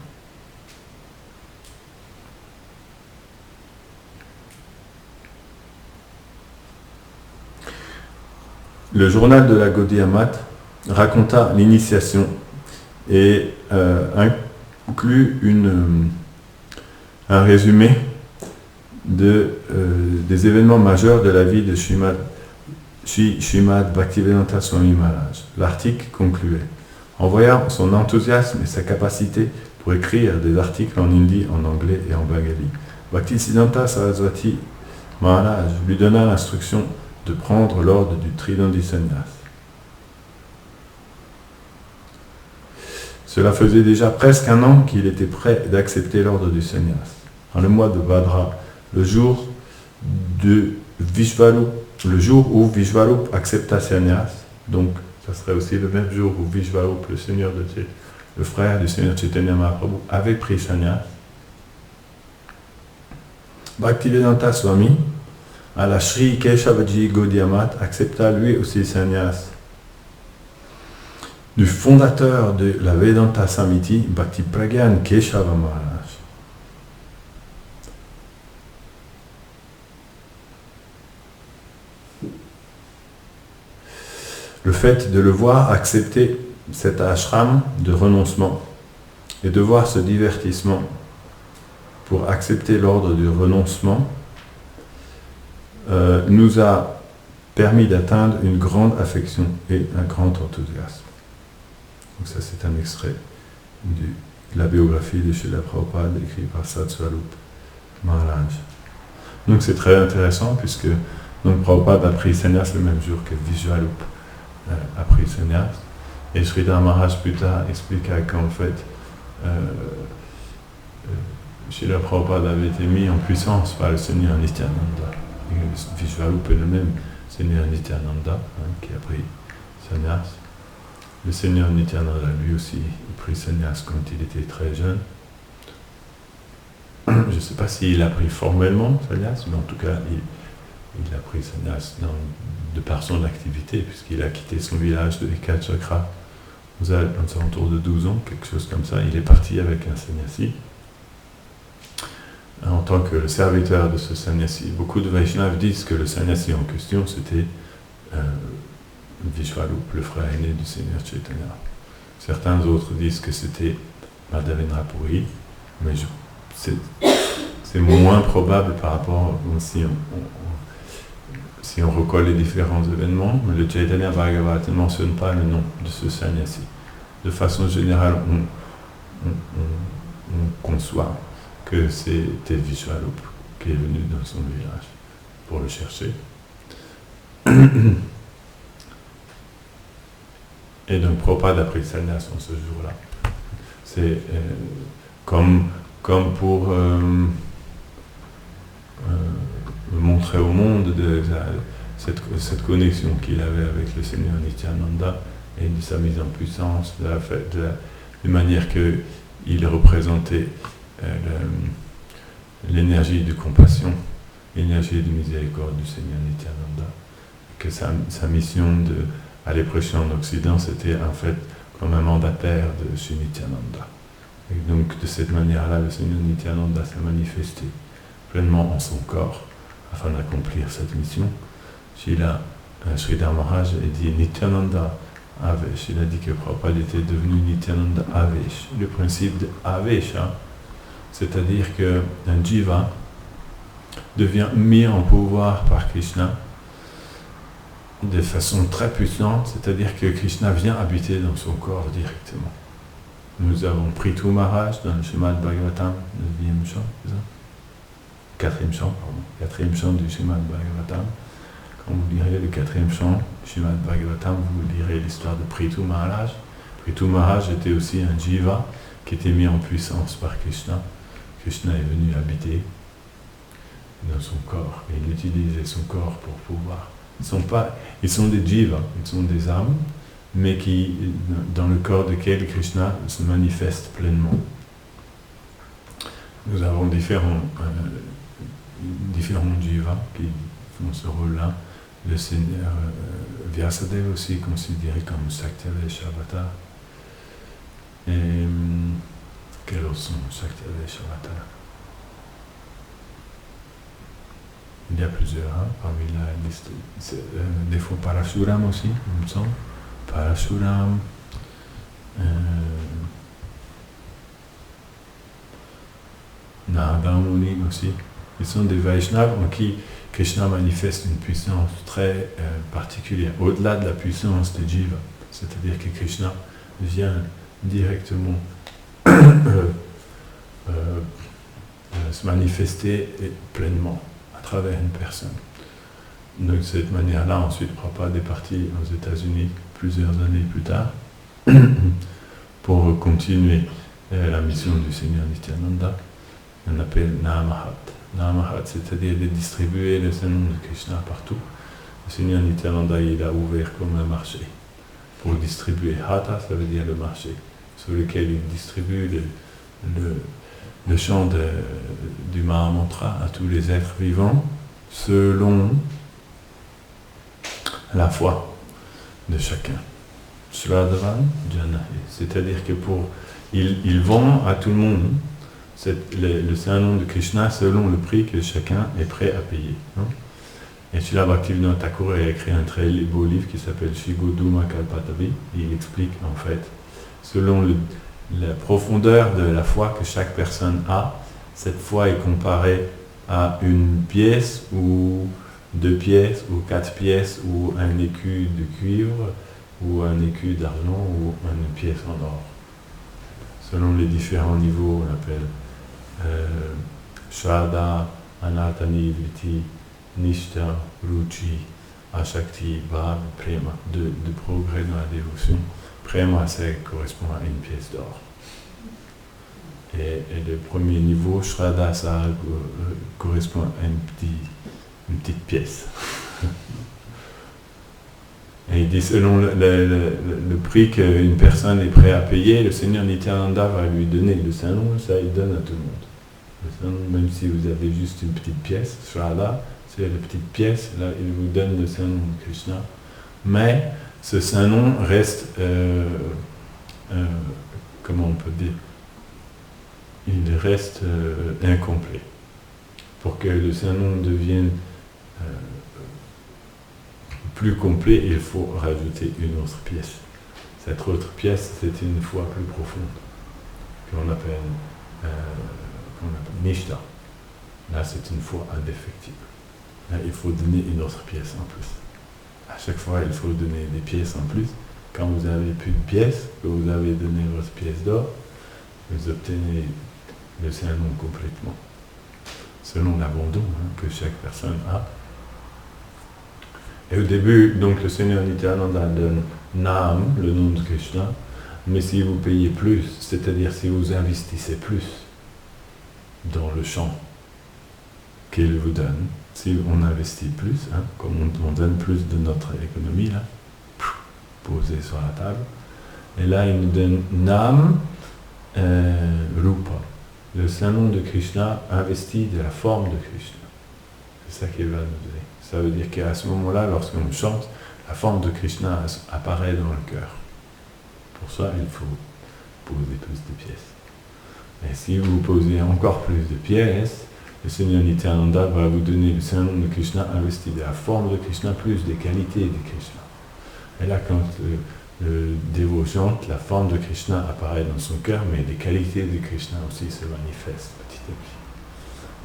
[SPEAKER 1] Le journal de la Gaudiya Math raconta l'initiation et inclut un résumé des événements majeurs de la vie de Srimad Bhaktivedanta Swami Maharaj. L'article concluait: en voyant son enthousiasme et sa capacité pour écrire des articles en hindi, en anglais et en bengali, Bhaktisiddhanta Sarasvati Maharaj lui donna l'instruction de prendre l'ordre du Tridandi Sannyas. Cela faisait déjà presque un an qu'il était prêt d'accepter l'ordre du Sannyas. En le mois de Bhadra, le jour où Vishvarup accepta Sannyas, donc ça serait aussi le même jour où Vishvarup, le frère du Seigneur Chaitanya Mahaprabhu, avait pris Sannyas, Bhaktivedanta Swami, à la Sri Keshavaji Gaudiya Math, accepta lui aussi Sannyas du fondateur de la Vedanta Samiti, Bhakti Pragyan Keshava Maharaj. Le fait de le voir accepter cet ashram de renoncement et de voir ce divertissement pour accepter l'ordre du renoncement nous a permis d'atteindre une grande affection et un grand enthousiasme. Donc ça, c'est un extrait de la biographie de Srila Prabhupada écrite par Satsvarup Maharaj. Donc c'est très intéressant puisque donc, Prabhupada a pris sannyas le même jour que Vishvarup a pris sannyas. Et Sridhar Maharaj plus tard expliqua qu'en fait Srila Prabhupada avait été mis en puissance par le Seigneur Nityananda. Vishvarup est le même Seigneur Nityananda qui a pris sannyas. Le Seigneur Nityananda lui aussi a pris sannyas quand il était très jeune. Je ne sais pas s'il a pris formellement sannyas, mais en tout cas il a pris sannyas de par son activité, puisqu'il a quitté son village de Ekachakra aux alentours de 12 ans, quelque chose comme ça. Il est parti avec un sannyasi en tant que le serviteur de ce sannyasi. Beaucoup de Vaishnavas disent que le sannyasi en question c'était Vishvarup, le frère aîné du Seigneur Chaitanya. Certains autres disent que c'était Madhavendra Puri, mais c'est moins probable par rapport si on recolle les différents événements, mais le Chaitanya Bhagavata ne mentionne pas le nom de ce sannyasi. De façon générale, on conçoit que c'était Vishwarupa qui est venu dans son village pour le chercher. Et donc Prabhupada a pris le sannyas en ce jour-là. C'est comme pour montrer au monde cette connexion qu'il avait avec le Seigneur Nityananda et de sa mise en puissance, de manière qu'il représentait l'énergie de compassion, l'énergie de miséricorde du Seigneur Nityananda, que sa mission d'aller prêcher en Occident, c'était en fait comme un mandataire de Sri Nityananda. Et donc de cette manière-là, le Seigneur Nityananda s'est manifesté pleinement en son corps afin d'accomplir cette mission. Sridhar Maharaj a dit Nityananda Avesh. Il a dit que Prabhupada était devenu Nityananda Avesh. Le principe de Avesha, c'est-à-dire qu'un jiva devient mis en pouvoir par Krishna de façon très puissante, c'est-à-dire que Krishna vient habiter dans son corps directement. Nous avons Prithu Maharaj dans le Srimad Bhagavatam, le 9e chant, c'est ça ? 4e chant du Srimad Bhagavatam. Quand vous lirez le 4e chant du Srimad Bhagavatam, vous lirez l'histoire de Prithu Maharaj. Prithu Maharaj était aussi un jiva qui était mis en puissance par Krishna. Krishna est venu habiter dans son corps et il utilisait son corps pour pouvoir. Ils sont des jivas, ils sont des âmes, mais dans le corps duquel Krishna se manifeste pleinement. Nous avons différents jivas qui font ce rôle-là. Le Seigneur Vyasadeva aussi considéré comme Shaktyavesh Avatar. Et quels autres sont Shaktyavesh Avatar? Il y a plusieurs, parmi la liste. Des fois Parashuram aussi, il me semble. Parashuram. Narada Muni aussi. Ils sont des Vaishnavas en qui Krishna manifeste une puissance très particulière, au-delà de la puissance de Jiva. C'est-à-dire que Krishna vient directement se manifester pleinement à travers une personne. Donc de cette manière-là, ensuite, Prabhupada est parti aux États-Unis plusieurs années plus tard pour continuer la mission du Seigneur Nityananda. On appelle Namahat. Namahat, c'est-à-dire de distribuer le Saint-Nom de Krishna partout. Le Seigneur Nityananda, il a ouvert comme un marché pour distribuer. Hata, ça veut dire le marché, sur lequel il distribue le chant du Mahamantra à tous les êtres vivants selon la foi de chacun. Shraddhavan Janahi, c'est-à-dire que il vend à tout le monde le Saint-Nom de Krishna selon le prix que chacun est prêt à payer. Et Srila Bhaktivinoda Thakur a écrit un très beau livre qui s'appelle Shigoduma Kalpatavi. Il explique en fait, selon la profondeur de la foi que chaque personne a, cette foi est comparée à une pièce ou 2 pièces ou 4 pièces ou un écu de cuivre ou un écu d'argent ou une pièce en or. Selon les différents niveaux, on appelle Shraddha, Anatani, Viti, Nishta, Ruchi, Ashakti, Bhav, Prema, de progrès dans la dévotion. Prema, ça correspond à une pièce d'or. Et le premier niveau, Shraddha, ça correspond à une petite pièce. Et il dit, selon le prix qu'une personne est prête à payer, le Seigneur Nityananda va lui donner le Saint-Nom, ça il donne à tout le monde. Le Saint-Nom, même si vous avez juste une petite pièce, Shraddha, c'est la petite pièce, là il vous donne le Saint-Nom de Krishna. Mais ce Saint-Nom reste, comment on peut dire, il reste incomplet. Pour que le Saint-Nom devienne plus complet, il faut rajouter une autre pièce. Cette autre pièce, c'est une foi plus profonde, qu'on appelle Nishta. Là, c'est une foi indéfectible. Là, il faut donner une autre pièce en plus. À chaque fois, il faut donner des pièces en plus. Quand vous n'avez plus de pièces, que vous avez donné votre pièce d'or, vous obtenez le serment complètement. Selon l'abandon que chaque personne a. Et au début, donc le Seigneur Nityananda donne Naam, le nom de Krishna, mais si vous payez plus, c'est-à-dire si vous investissez plus dans le champ qu'il vous donne, si on investit plus, comme on donne plus de notre économie, là, posé sur la table, et là il nous donne Naam Rupa, le saint nom de Krishna investi de la forme de Krishna. C'est ça qu'il va nous donner. Ça veut dire qu'à ce moment-là, lorsqu'on chante, la forme de Krishna apparaît dans le cœur. Pour ça, il faut poser plus de pièces. Et si vous posez encore plus de pièces, le Seigneur Nityananda va vous donner le saint nom de Krishna investi de la forme de Krishna plus des qualités de Krishna. Et là, quand le dévot chante, la forme de Krishna apparaît dans son cœur, mais les qualités de Krishna aussi se manifestent petit à petit.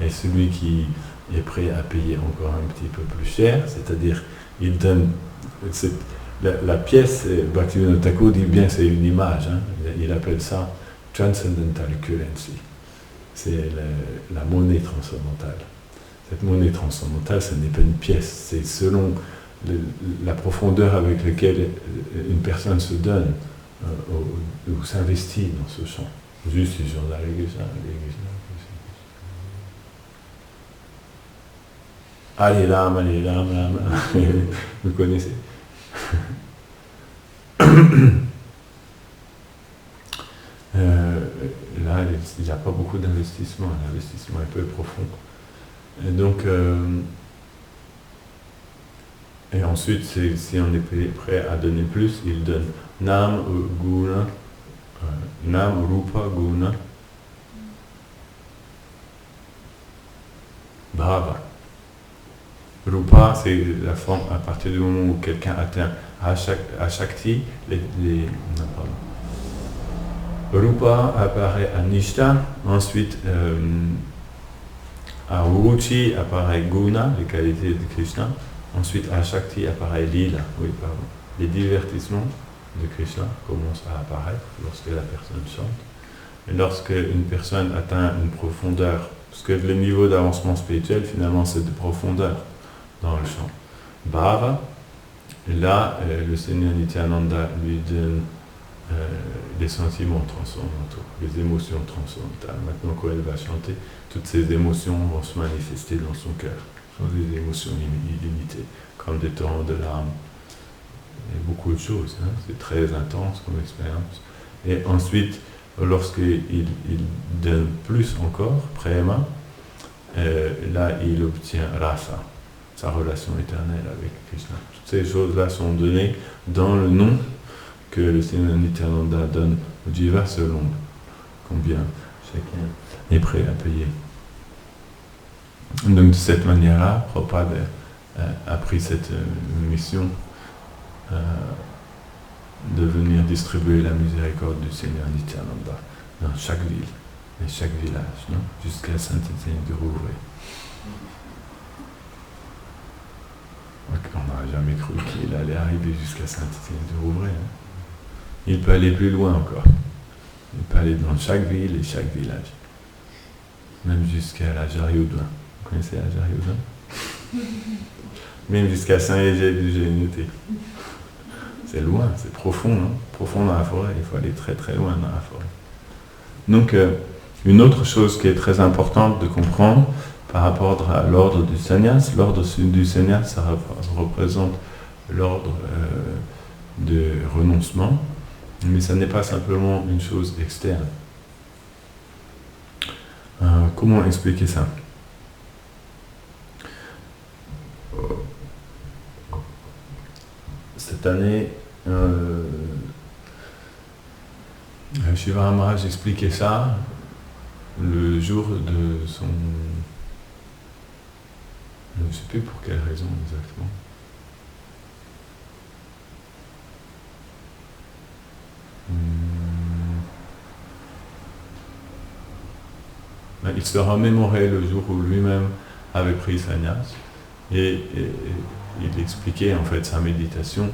[SPEAKER 1] Et celui qui est prêt à payer encore un petit peu plus cher, c'est-à-dire il donne la pièce, Bhaktivinoda Thakur dit bien c'est une image, il appelle ça transcendental currency, c'est la monnaie transcendantale. Cette monnaie transcendantale, ce n'est pas une pièce, c'est selon la profondeur avec laquelle une personne se donne ou s'investit dans ce champ. Juste si j'en ai l'église là. Allez là, vous connaissez. Là, il n'y a pas beaucoup d'investissement, l'investissement est peu profond. Et donc, et ensuite, si on est prêt à donner plus, il donne Nam, Guna, Nam, Rupa, Guna, Bhava. Rupa, c'est la forme à partir du moment où quelqu'un atteint à Shakti, Rupa apparaît à Nishta, ensuite à Uruchi apparaît Guna, les qualités de Krishna, ensuite à Shakti apparaît Lila, les divertissements de Krishna commencent à apparaître lorsque la personne chante. Et lorsque une personne atteint une profondeur, parce que le niveau d'avancement spirituel finalement c'est de profondeur dans le chant. Bhava, là le Seigneur Nityananda lui donne les sentiments transcendantaux, les émotions transcendantales. Maintenant qu'elle va chanter, toutes ces émotions vont se manifester dans son cœur. Ce sont des émotions illimitées, comme des torrents de larmes. Il y a beaucoup de choses, c'est très intense comme expérience. Et ensuite, lorsqu'il donne plus encore, prema, là il obtient rasa, sa relation éternelle avec Krishna. Toutes ces choses-là sont données dans le nom que le Seigneur Nityananda donne au Jiva selon combien chacun est prêt à payer. Donc de cette manière-là, Prabhupada a pris cette mission de venir distribuer la miséricorde du Seigneur Nityananda dans chaque ville et chaque village, jusqu'à Saint-Étienne de Rouvray. On n'aurait jamais cru qu'il allait arriver jusqu'à Saint-Étienne de Rouvray. Il peut aller plus loin encore. Il peut aller dans chaque ville et chaque village. Même jusqu'à la Jariudin. Vous connaissez la Jariudin? Même jusqu'à Saint-Léger du Génuté. C'est loin, c'est profond, profond dans la forêt. Il faut aller très très loin dans la forêt. Donc, une autre chose qui est très importante de comprendre par rapport à l'ordre du sannyas, l'ordre du sannyas, ça représente l'ordre de renoncement, mais ça n'est pas simplement une chose externe. Comment expliquer ça? Cette année, Shiva Maharaj expliquait ça le jour de son... Je ne sais plus pour quelle raison exactement. Il il se remémorait le jour où lui-même avait pris sannyas et il expliquait en fait sa méditation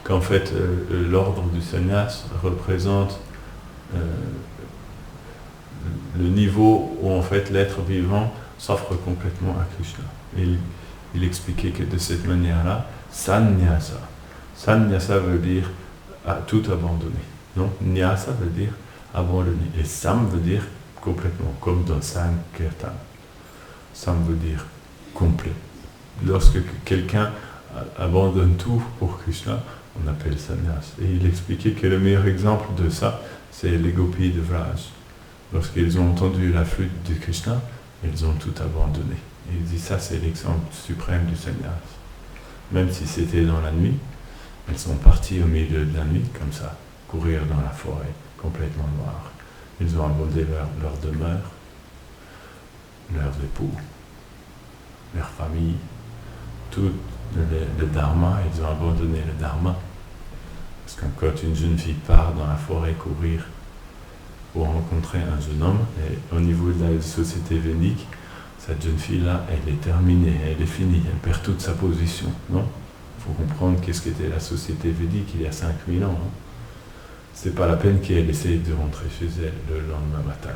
[SPEAKER 1] qu'en fait l'ordre du sannyas représente le niveau où en fait l'être vivant s'offre complètement à Krishna. Et il expliquait que de cette manière-là, sannyasa veut dire à tout abandonner. Donc nyasa veut dire abandonner. Et sam veut dire complètement, comme dans Sankirtan. Sam veut dire complet. Lorsque quelqu'un abandonne tout pour Krishna, on appelle sannyas. Et il expliquait que le meilleur exemple de ça, c'est les gopis de Vraj. Lorsqu'ils ont entendu la flûte de Krishna, ils ont tout abandonné. Et il dit ça, c'est l'exemple suprême du sannyas. Même si c'était dans la nuit, elles sont parties au milieu de la nuit, comme ça, courir dans la forêt, complètement noire. Ils ont abandonné leur demeure, leurs époux, leur famille, tout le dharma, ils ont abandonné le dharma. Parce que quand une jeune fille part dans la forêt courir pour rencontrer un jeune homme, et au niveau de la société védique, cette jeune fille-là, elle est terminée, elle est finie, elle perd toute sa position, non ? Il faut comprendre qu'est-ce qu'était la société védique il y a 5000 ans. Hein. C'est pas la peine qu'elle essaye de rentrer chez elle le lendemain matin.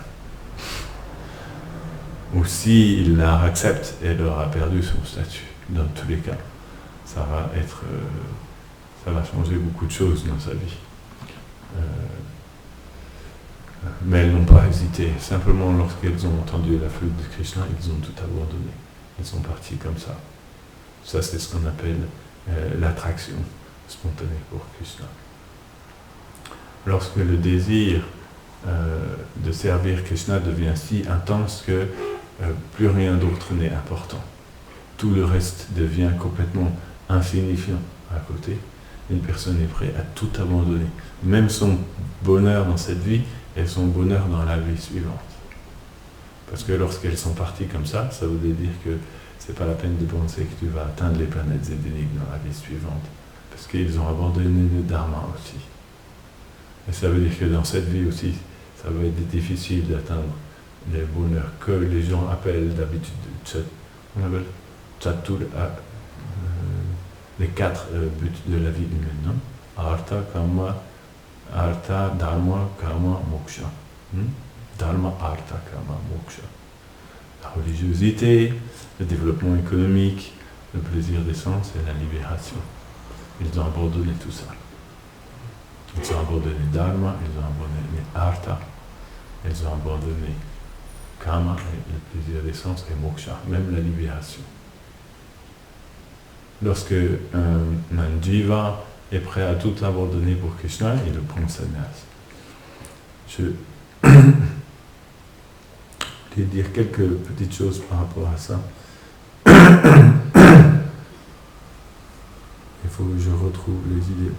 [SPEAKER 1] Ou s'il la accepte, elle aura perdu son statut. Dans tous les cas, ça va changer beaucoup de choses dans sa vie. Mais elles n'ont pas hésité. Simplement, lorsqu'elles ont entendu la flûte de Krishna, ils ont tout abandonné. Elles sont parties comme ça. Ça, c'est ce qu'on appelle l'attraction spontanée pour Krishna. Lorsque le désir de servir Krishna devient si intense que plus rien d'autre n'est important, tout le reste devient complètement insignifiant à côté, une personne est prête à tout abandonner, même son bonheur dans cette vie et son bonheur dans la vie suivante. Parce que lorsqu'elles sont parties comme ça voudrait dire que c'est pas la peine de penser que tu vas atteindre les planètes zédéniques dans la vie suivante, parce qu'ils ont abandonné le dharma aussi. Et ça veut dire que dans cette vie aussi, ça va être difficile d'atteindre les bonheurs que les gens appellent d'habitude les 4 buts de la vie humaine, non ? Artha, Kama, Artha, Dharma, Kama, Moksha. Dharma, Artha, Kama, Moksha. La religiosité, le développement économique, le plaisir des sens et la libération. Ils ont abandonné tout ça. Ils ont abandonné Dharma, ils ont abandonné Artha, ils ont abandonné Kama, le plaisir des sens, et Moksha, même la libération. Lorsque un jiva est prêt à tout abandonner pour Krishna, il le prend sannyas. Je voulais dire quelques petites choses par rapport à ça. Il faut que je retrouve les idées.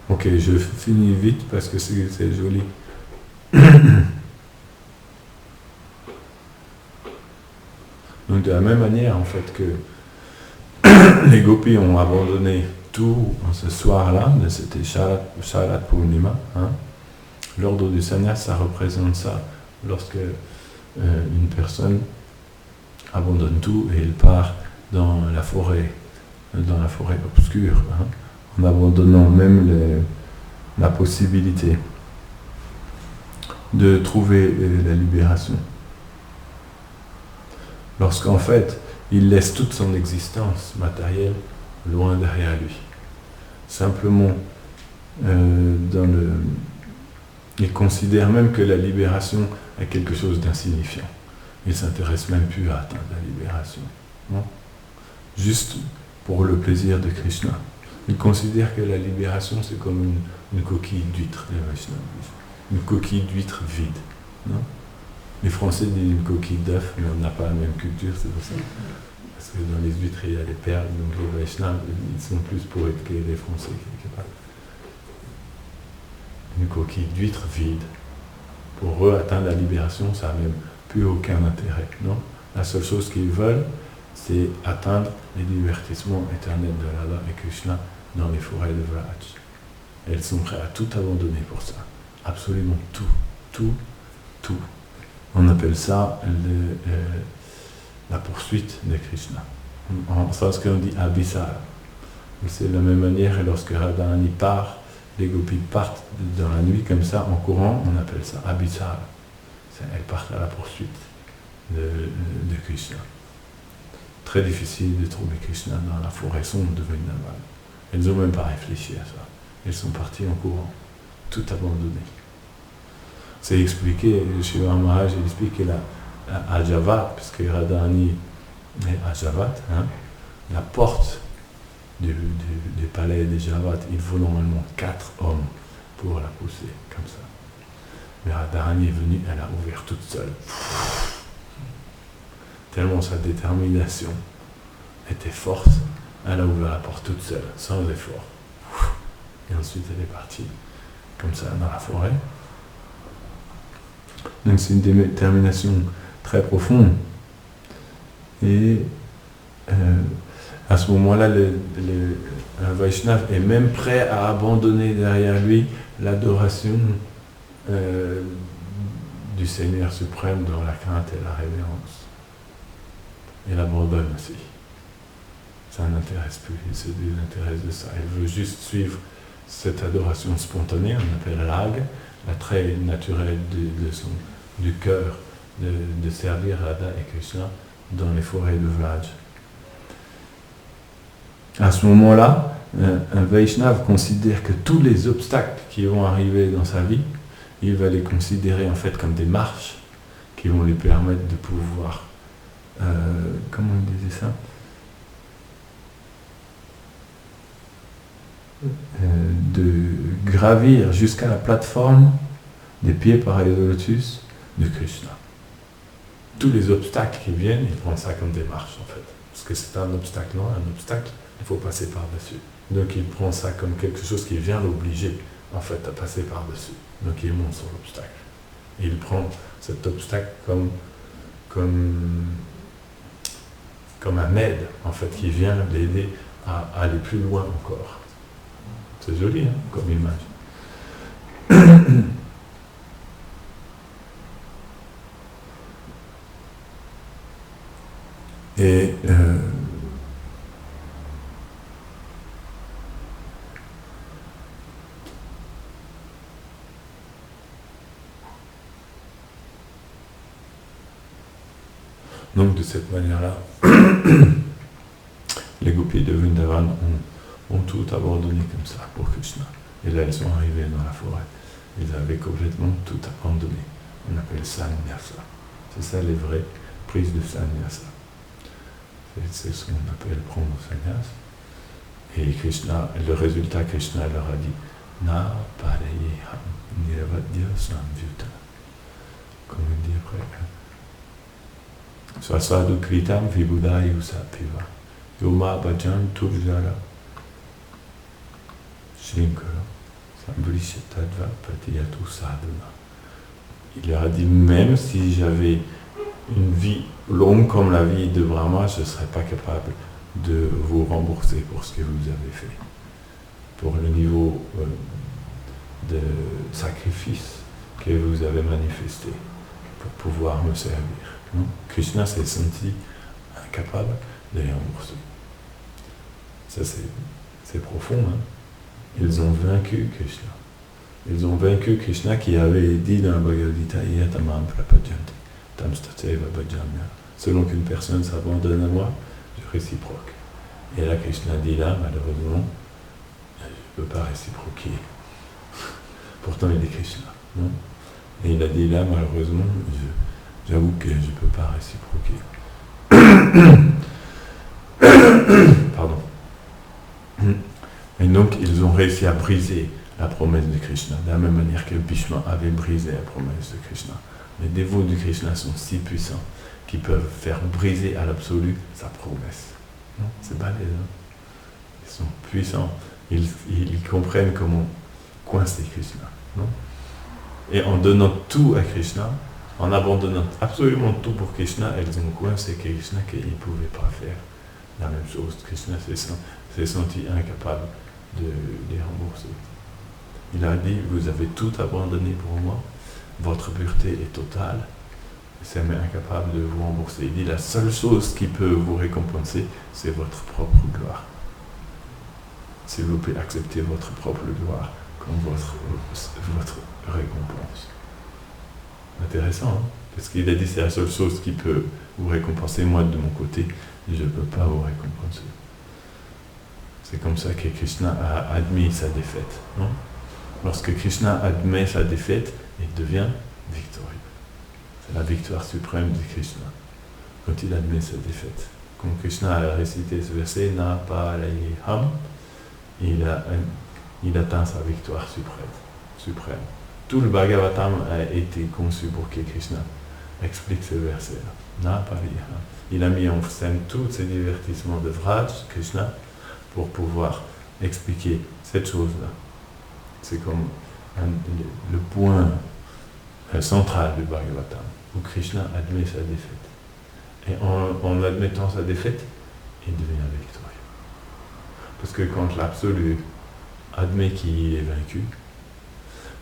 [SPEAKER 1] Ok, je finis vite parce que c'est joli. Donc de la même manière en fait que les gopis ont abandonné tout en ce soir-là, c'était Sharat Purnima, hein. L'ordre du sannyas, ça représente ça. Lorsque une personne abandonne tout et elle part dans la forêt obscure, hein, en abandonnant même la possibilité de trouver la libération. Lorsqu'en fait, il laisse toute son existence matérielle loin derrière lui. Simplement, il considère même que la libération est quelque chose d'insignifiant. Il ne s'intéresse même plus à atteindre la libération. Non ? Juste pour le plaisir de Krishna. Il considère que la libération, c'est comme une coquille d'huître, une coquille d'huître vide. Non ? Les Français disent une coquille d'œuf, mais on n'a pas la même culture, c'est pour ça. Parce que dans les huîtres, il y a des perles, donc les Vaishnavas, ils sont plus poètes que les Français, quelque part. Une coquille d'huître vide. Pour eux, atteindre la libération, ça n'a même plus aucun intérêt, non ? La seule chose qu'ils veulent, c'est atteindre les divertissements éternels de Radha et Krishna dans les forêts de Vraj. Elles sont prêtes à tout abandonner pour ça. Absolument tout. On appelle ça la poursuite de Krishna. En sanskrit on dit abhisara. C'est de la même manière, et lorsque Radharani part, les gopis partent dans la nuit comme ça, en courant, on appelle ça abhisara. Elles partent à la poursuite de Krishna. Très difficile de trouver Krishna dans la forêt sombre de Vrindavan. Elles n'ont même pas réfléchi à ça. Elles sont parties en courant, tout abandonné. C'est expliqué, Shiva Maharaj a expliqué à Javat, parce que Radharani est à Javat, la porte du palais de Javat, il faut normalement 4 hommes pour la pousser, comme ça. Mais Radharani est venue, elle a ouvert toute seule. Tellement sa détermination était forte, elle a ouvert la porte toute seule, sans effort. Et ensuite elle est partie, comme ça, dans la forêt. Donc c'est une détermination très profonde. Et à ce moment-là, un Vaishnava est même prêt à abandonner derrière lui l'adoration du Seigneur suprême dans la crainte et la révérence. Il abandonne aussi. Ça n'intéresse plus, il se désintéresse de ça. Il veut juste suivre cette adoration spontanée, on appelle rag, l'attrait naturel du cœur de servir Radha et Krishna dans les forêts de Vraj. À ce moment-là, un Vaishnava considère que tous les obstacles qui vont arriver dans sa vie, il va les considérer en fait comme des marches qui vont lui permettre de pouvoir, comment il disait ça, de gravir jusqu'à la plateforme des pieds pareils au lotus de Krishna. Tous les obstacles qui viennent, il prend ça comme des marches en fait. Parce que c'est un obstacle, non, un obstacle, il faut passer par-dessus. Donc il prend ça comme quelque chose qui vient l'obliger en fait à passer par-dessus. Donc il monte sur l'obstacle. Et il prend cet obstacle comme un aide en fait qui vient l'aider à aller plus loin encore. C'est joli comme image. Et donc de cette manière-là, les gopis de Vrindavan ont tout abandonné comme ça pour Krishna. Et là, ils sont arrivés dans la forêt. Ils avaient complètement tout abandonné. On appelle ça sannyasa. C'est ça les vraies prises de sannyasa. C'est ce qu'on appelle prendre sannyas. Et Krishna, le résultat, Krishna leur a dit Na parayeham niravadya samvyuta. Comme il dit après. Swasadu kritam vibuddha yusapiva. Yoma bhajan turjara. Shrinkara. Sambrishatadva patiyatu sadhana. Il leur a dit, même si j'avais une vie longue comme la vie de Brahma, je ne serais pas capable de vous rembourser pour ce que vous avez fait. Pour le niveau de sacrifice que vous avez manifesté pour pouvoir me servir. Non? Krishna s'est senti incapable de les rembourser. Ça c'est profond. Ils ont vaincu Krishna. Ils ont vaincu Krishna qui avait dit dans la Bhagavad Gita Yatamam prapajyanti tam stateva bhajamya. Selon qu'une personne s'abandonne à moi, je réciproque. Et là Krishna dit là, malheureusement, je ne peux pas réciproquer. Pourtant il est Krishna. Non? Et il a dit là, malheureusement, j'avoue que je ne peux pas réciproquer. Pardon. Et donc ils ont réussi à briser la promesse de Krishna, de la même manière que Bhishma avait brisé la promesse de Krishna. Les dévots de Krishna sont si puissants qu'ils peuvent faire briser à l'absolu sa promesse. Non, c'est balèze. Ils sont puissants. Ils comprennent comment coincer Krishna. Non? Et en donnant tout à Krishna, En abandonnant absolument tout pour Krishna, elles ont coincé Krishna qu'ils ne pouvaient pas faire la même chose. Krishna s'est senti incapable de les rembourser. Il a dit, vous avez tout abandonné pour moi, votre pureté est totale, c'est incapable de vous rembourser. Il dit, la seule chose qui peut vous récompenser, c'est votre propre gloire. S'il vous plaît, acceptez votre propre gloire comme votre récompense. Intéressant, hein? Parce qu'il a dit, c'est la seule chose qui peut vous récompenser. Moi, de mon côté, je ne peux pas vous récompenser. C'est comme ça que Krishna a admis sa défaite, non? Lorsque Krishna admet sa défaite, il devient victorieux. C'est la victoire suprême de Krishna, quand il admet sa défaite. Quand Krishna a récité ce verset, Na Palayham, il atteint sa victoire suprême. Tout le Bhagavatam a été conçu pour que Krishna explique ce verset-là. Na Palayham. Il a mis en scène tous ces divertissements de Vraj, Krishna, pour pouvoir expliquer cette chose-là. C'est comme le point central du Bhagavatam, où Krishna admet sa défaite. Et en admettant sa défaite, il devient victorieux. Parce que quand l'absolu admet qu'il est vaincu,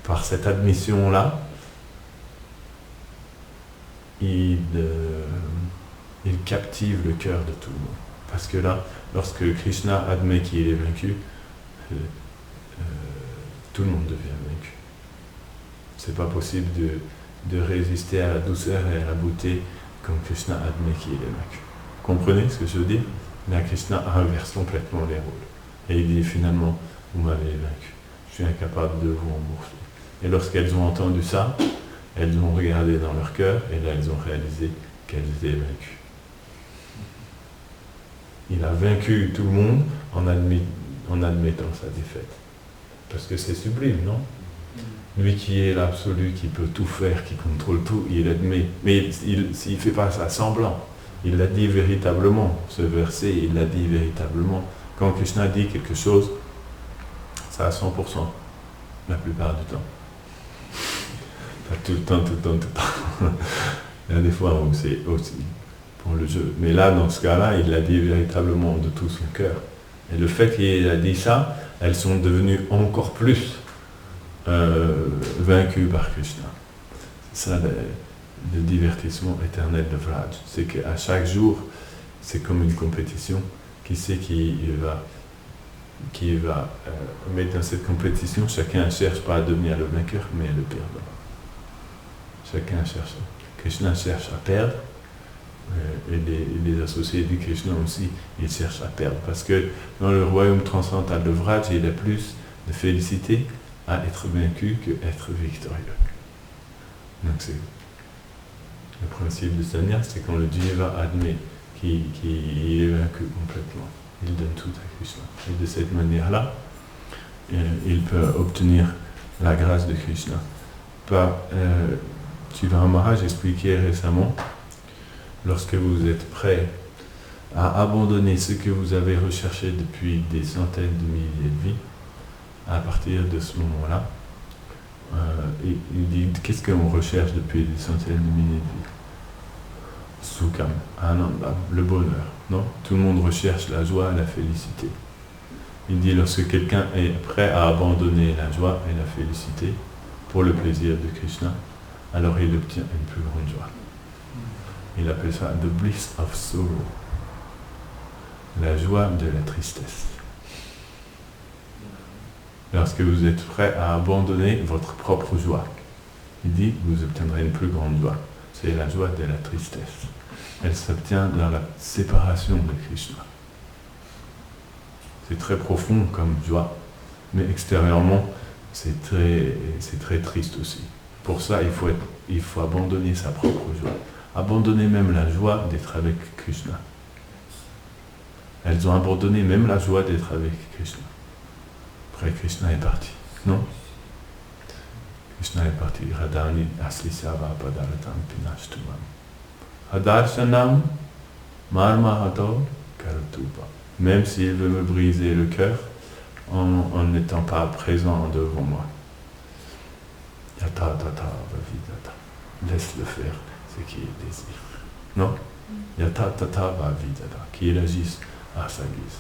[SPEAKER 1] par cette admission-là, il captive le cœur de tout le monde. Parce que là, lorsque Krishna admet qu'il est vaincu, tout le monde devient vaincu. C'est pas possible de résister à la douceur et à la beauté comme Krishna admet qu'il est vaincu. Comprenez ce que je veux dire? Là, Krishna inverse complètement les rôles. Et il dit finalement, vous m'avez vaincu. Je suis incapable de vous rembourser. Et lorsqu'elles ont entendu ça, elles ont regardé dans leur cœur et là, elles ont réalisé qu'elles étaient vaincues. Il a vaincu tout le monde en admettant sa défaite. Parce que c'est sublime, non? Lui qui est l'absolu, qui peut tout faire, qui contrôle tout, il admet. Mais il ne fait pas ça semblant. Il l'a dit véritablement. Ce verset, il l'a dit véritablement. Quand Krishna dit quelque chose, c'est à 100%. La plupart du temps. Pas tout le temps. Il y a des fois où c'est aussi pour le jeu. Mais là, dans ce cas-là, il l'a dit véritablement de tout son cœur. Et le fait qu'il a dit ça, elles sont devenues encore plus vaincues par Krishna. C'est ça le divertissement éternel de Vraj. C'est qu'à chaque jour, c'est comme une compétition. Qui sait qui va mettre dans cette compétition? Chacun ne cherche pas à devenir le vainqueur, mais le perdant. Chacun cherche. Krishna cherche à perdre. Et les associés du Krishna aussi, ils cherchent à perdre. Parce que dans le royaume transcendantal de Vraj, il y a plus de félicité à être vaincu qu'être victorieux. Donc c'est le principe de Sanya, c'est quand le Jiva admet qu'il est vaincu complètement. Il donne tout à Krishna. Et de cette manière-là, il peut obtenir la grâce de Krishna. Jiva Maharaj expliquait récemment, lorsque vous êtes prêt à abandonner ce que vous avez recherché depuis des centaines de milliers de vies, à partir de ce moment-là, il dit, qu'est-ce qu'on recherche depuis des centaines de milliers de vies? Sukham, Anandam, le bonheur, non? Tout le monde recherche la joie et la félicité. Il dit, lorsque quelqu'un est prêt à abandonner la joie et la félicité pour le plaisir de Krishna, alors il obtient une plus grande joie. Il appelle ça the bliss of sorrow, la joie de la tristesse. Lorsque vous êtes prêt à abandonner votre propre joie, il dit, vous obtiendrez une plus grande joie. C'est la joie de la tristesse. Elle s'obtient dans la séparation de Krishna. C'est très profond comme joie, mais extérieurement, c'est très triste aussi. Pour ça, il faut abandonner sa propre joie. Abandonner même la joie d'être avec Krishna. Elles ont abandonné même la joie d'être avec Krishna. Après, Krishna est parti, non? Krishna est parti. Radhani aslisava padaratam pinashtumam. Hadarshanam marmahato karutupa. Même s'il veut me briser le cœur en n'étant pas présent devant moi. Yata tata vavidata. laisse-le faire ce qu'il désire. Non? Yata tata va vidada, qu'il agisse à sa guise.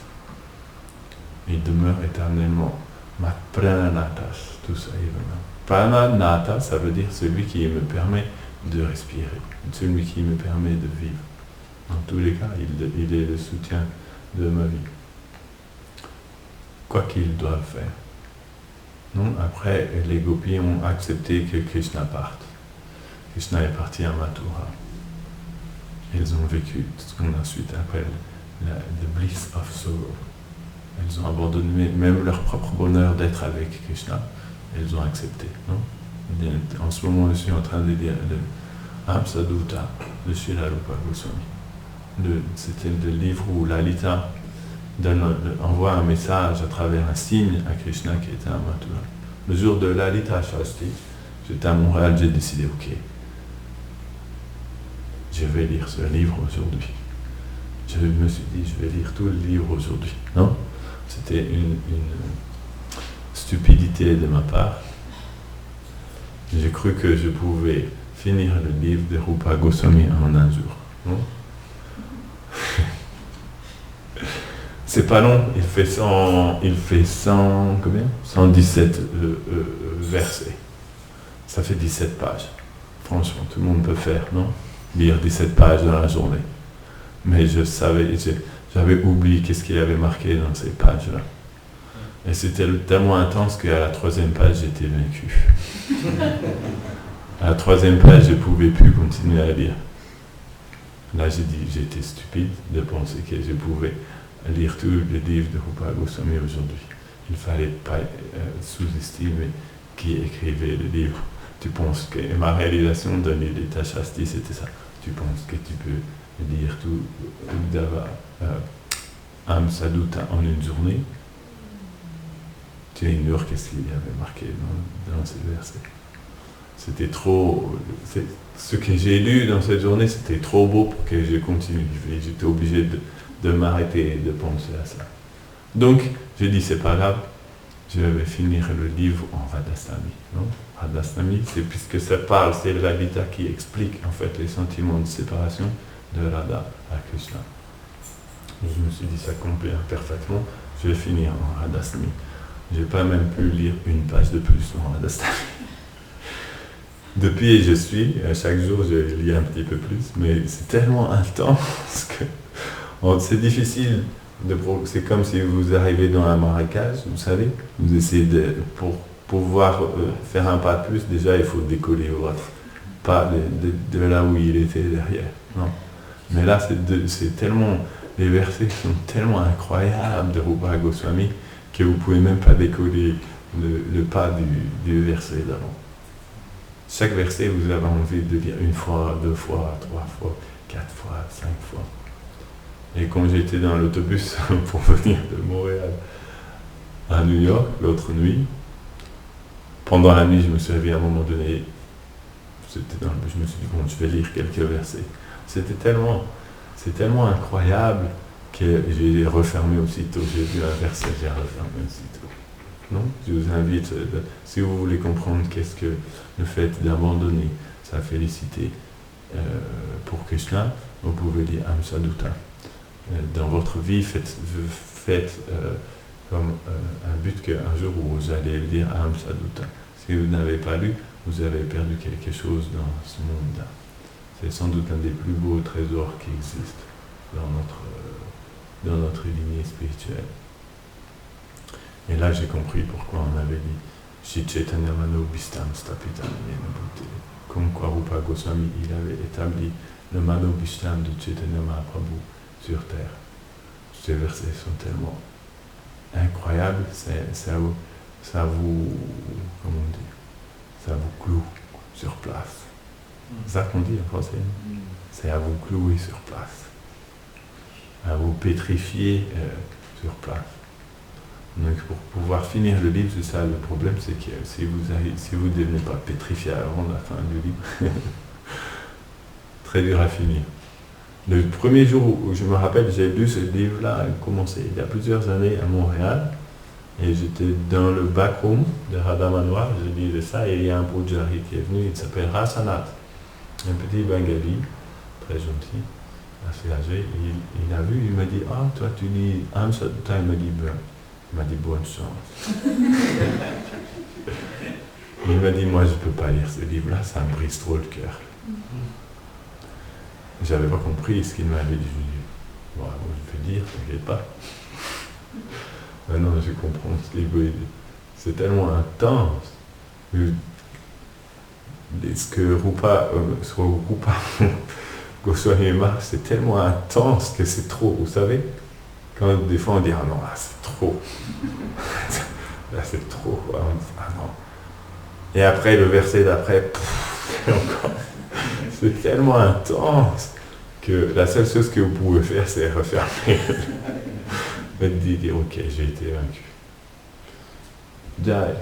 [SPEAKER 1] Il demeure éternellement. Mat prananatas, tout ça est vraiment. Prananata, ça veut dire celui qui me permet de respirer, celui qui me permet de vivre. Dans tous les cas, il est le soutien de ma vie. Quoi qu'ils doivent faire. Non? Après, les gopis ont accepté que Krishna parte. Krishna est parti à Mathura. Ils ont vécu ce qu'on ensuite appelle the bliss of sorrow. Ils ont abandonné même leur propre bonheur d'être avec Krishna. Ils ont accepté. Non? En ce moment, je suis en train de lire le Amsadutta de Srila Rupa Goswami. C'était le livre où Lalita envoie un message à travers un signe à Krishna qui était à Mathura. Le jour de Lalita Shasti, j'étais à Montréal, j'ai décidé, ok, je vais lire ce livre aujourd'hui. Je me suis dit, je vais lire tout le livre aujourd'hui. Non? C'était une stupidité de ma part. J'ai cru que je pouvais finir le livre de Rupa Goswami en un jour. Non? C'est pas long, il fait 117 versets. Ça fait 17 pages. Franchement, tout le monde peut faire, non? Lire 17 pages dans la journée. Mais j'avais oublié qu'est-ce qu'il avait marqué dans ces pages-là. Et c'était tellement intense qu'à la 3e page, j'étais vaincu. À la 3e page, je ne pouvais plus continuer à lire. Là, j'ai dit, j'étais stupide de penser que je pouvais lire tout le livre de Rupa Goswami aujourd'hui. Il ne fallait pas sous-estimer qui écrivait le livre. Tu penses que ma réalisation de Lilita Shasti, c'était ça. Tu penses que tu peux lire tout Uddhava Amsadutta en une journée? Tu ignores qu'est-ce qu'il y avait marqué dans ces versets. C'était trop... Ce que j'ai lu dans cette journée, c'était trop beau pour que je continue. J'étais obligé de m'arrêter et de penser à ça. Donc, j'ai dit, c'est pas grave, je vais finir le livre en Radhastami. Non? Radhastami, c'est puisque ça parle, c'est Lalita qui explique en fait les sentiments de séparation de Radha à Krishna. Et je me suis dit, ça convient parfaitement, je vais finir en Radhastami. Je n'ai pas même pu lire une page de plus en Radhastami. Depuis, chaque jour, je lis un petit peu plus, mais c'est tellement intense que c'est difficile. C'est comme si vous arrivez dans un marécage, vous savez, vous essayez pour pouvoir faire un pas de plus, déjà il faut décoller pas de là où il était derrière. Non. Mais là, c'est tellement, les versets sont tellement incroyables de Rupa Goswami que vous ne pouvez même pas décoller le pas du verset d'avant. Chaque verset, vous avez envie de lire une fois, 2 fois, 3 fois, 4 fois, 5 fois. Et quand j'étais dans l'autobus pour venir de Montréal à New York, l'autre nuit, pendant la nuit, je me suis réveillé à un moment donné, je me suis dit, bon, je vais lire quelques versets. C'est tellement incroyable que j'ai refermé aussitôt. J'ai vu un verset, j'ai refermé aussitôt. Non? Je vous invite, si vous voulez comprendre qu'est-ce que le fait d'abandonner sa félicité pour Krishna, vous pouvez lire Amsadutta. Dans votre vie, faites comme un but qu'un jour vous allez lire Amsadutta. Si vous n'avez pas lu, vous avez perdu quelque chose dans ce monde-là. C'est sans doute un des plus beaux trésors qui existent dans notre lignée spirituelle. Et là, j'ai compris pourquoi on avait dit Shri Chaitanya Mano Bhistam Stapitam Yena Bhute. Comme quoi Rupa Goswami, il avait établi le Mano Bhistam de Chaitanya Mahaprabhu sur terre. Ces versets sont tellement incroyables, ça vous cloue sur place. C'est ça qu'on dit en français. C'est à vous clouer sur place, à vous pétrifier sur place. Donc pour pouvoir finir le livre, c'est ça le problème, c'est que si vous ne devenez pas pétrifié avant la fin du livre, très dur à finir. Le premier jour où je me rappelle, j'ai lu ce livre-là, il a commencé il y a plusieurs années à Montréal, et j'étais dans le backroom de Radha Manohar, je lisais ça, et il y a un Pujari qui est venu, il s'appelle Rasanat. Un petit Bengali, très gentil, assez âgé, il a vu, il m'a dit, ah, toi tu lis Âme Sutta, il m'a dit, ben, il m'a dit bonne chance. Il m'a dit, moi je peux pas lire ce livre-là, ça me brise trop le cœur. J'avais pas compris ce qu'il m'avait dit. Je lui ai dit, bon, je vais dire, t'inquiète pas. Maintenant je comprends ce qu'il veut dire. C'est tellement intense. Ce que Rupa Goswami marque, c'est tellement intense que c'est trop, vous savez. Quand des fois on dit, ah non, là c'est trop. Là c'est trop. Ah non. Et après, le verset d'après, c'est tellement intense que la seule chose que vous pouvez faire, c'est refermer. Et dire, ok, j'ai été vaincu. Jai.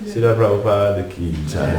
[SPEAKER 1] Srila Prabhupada ki Jai.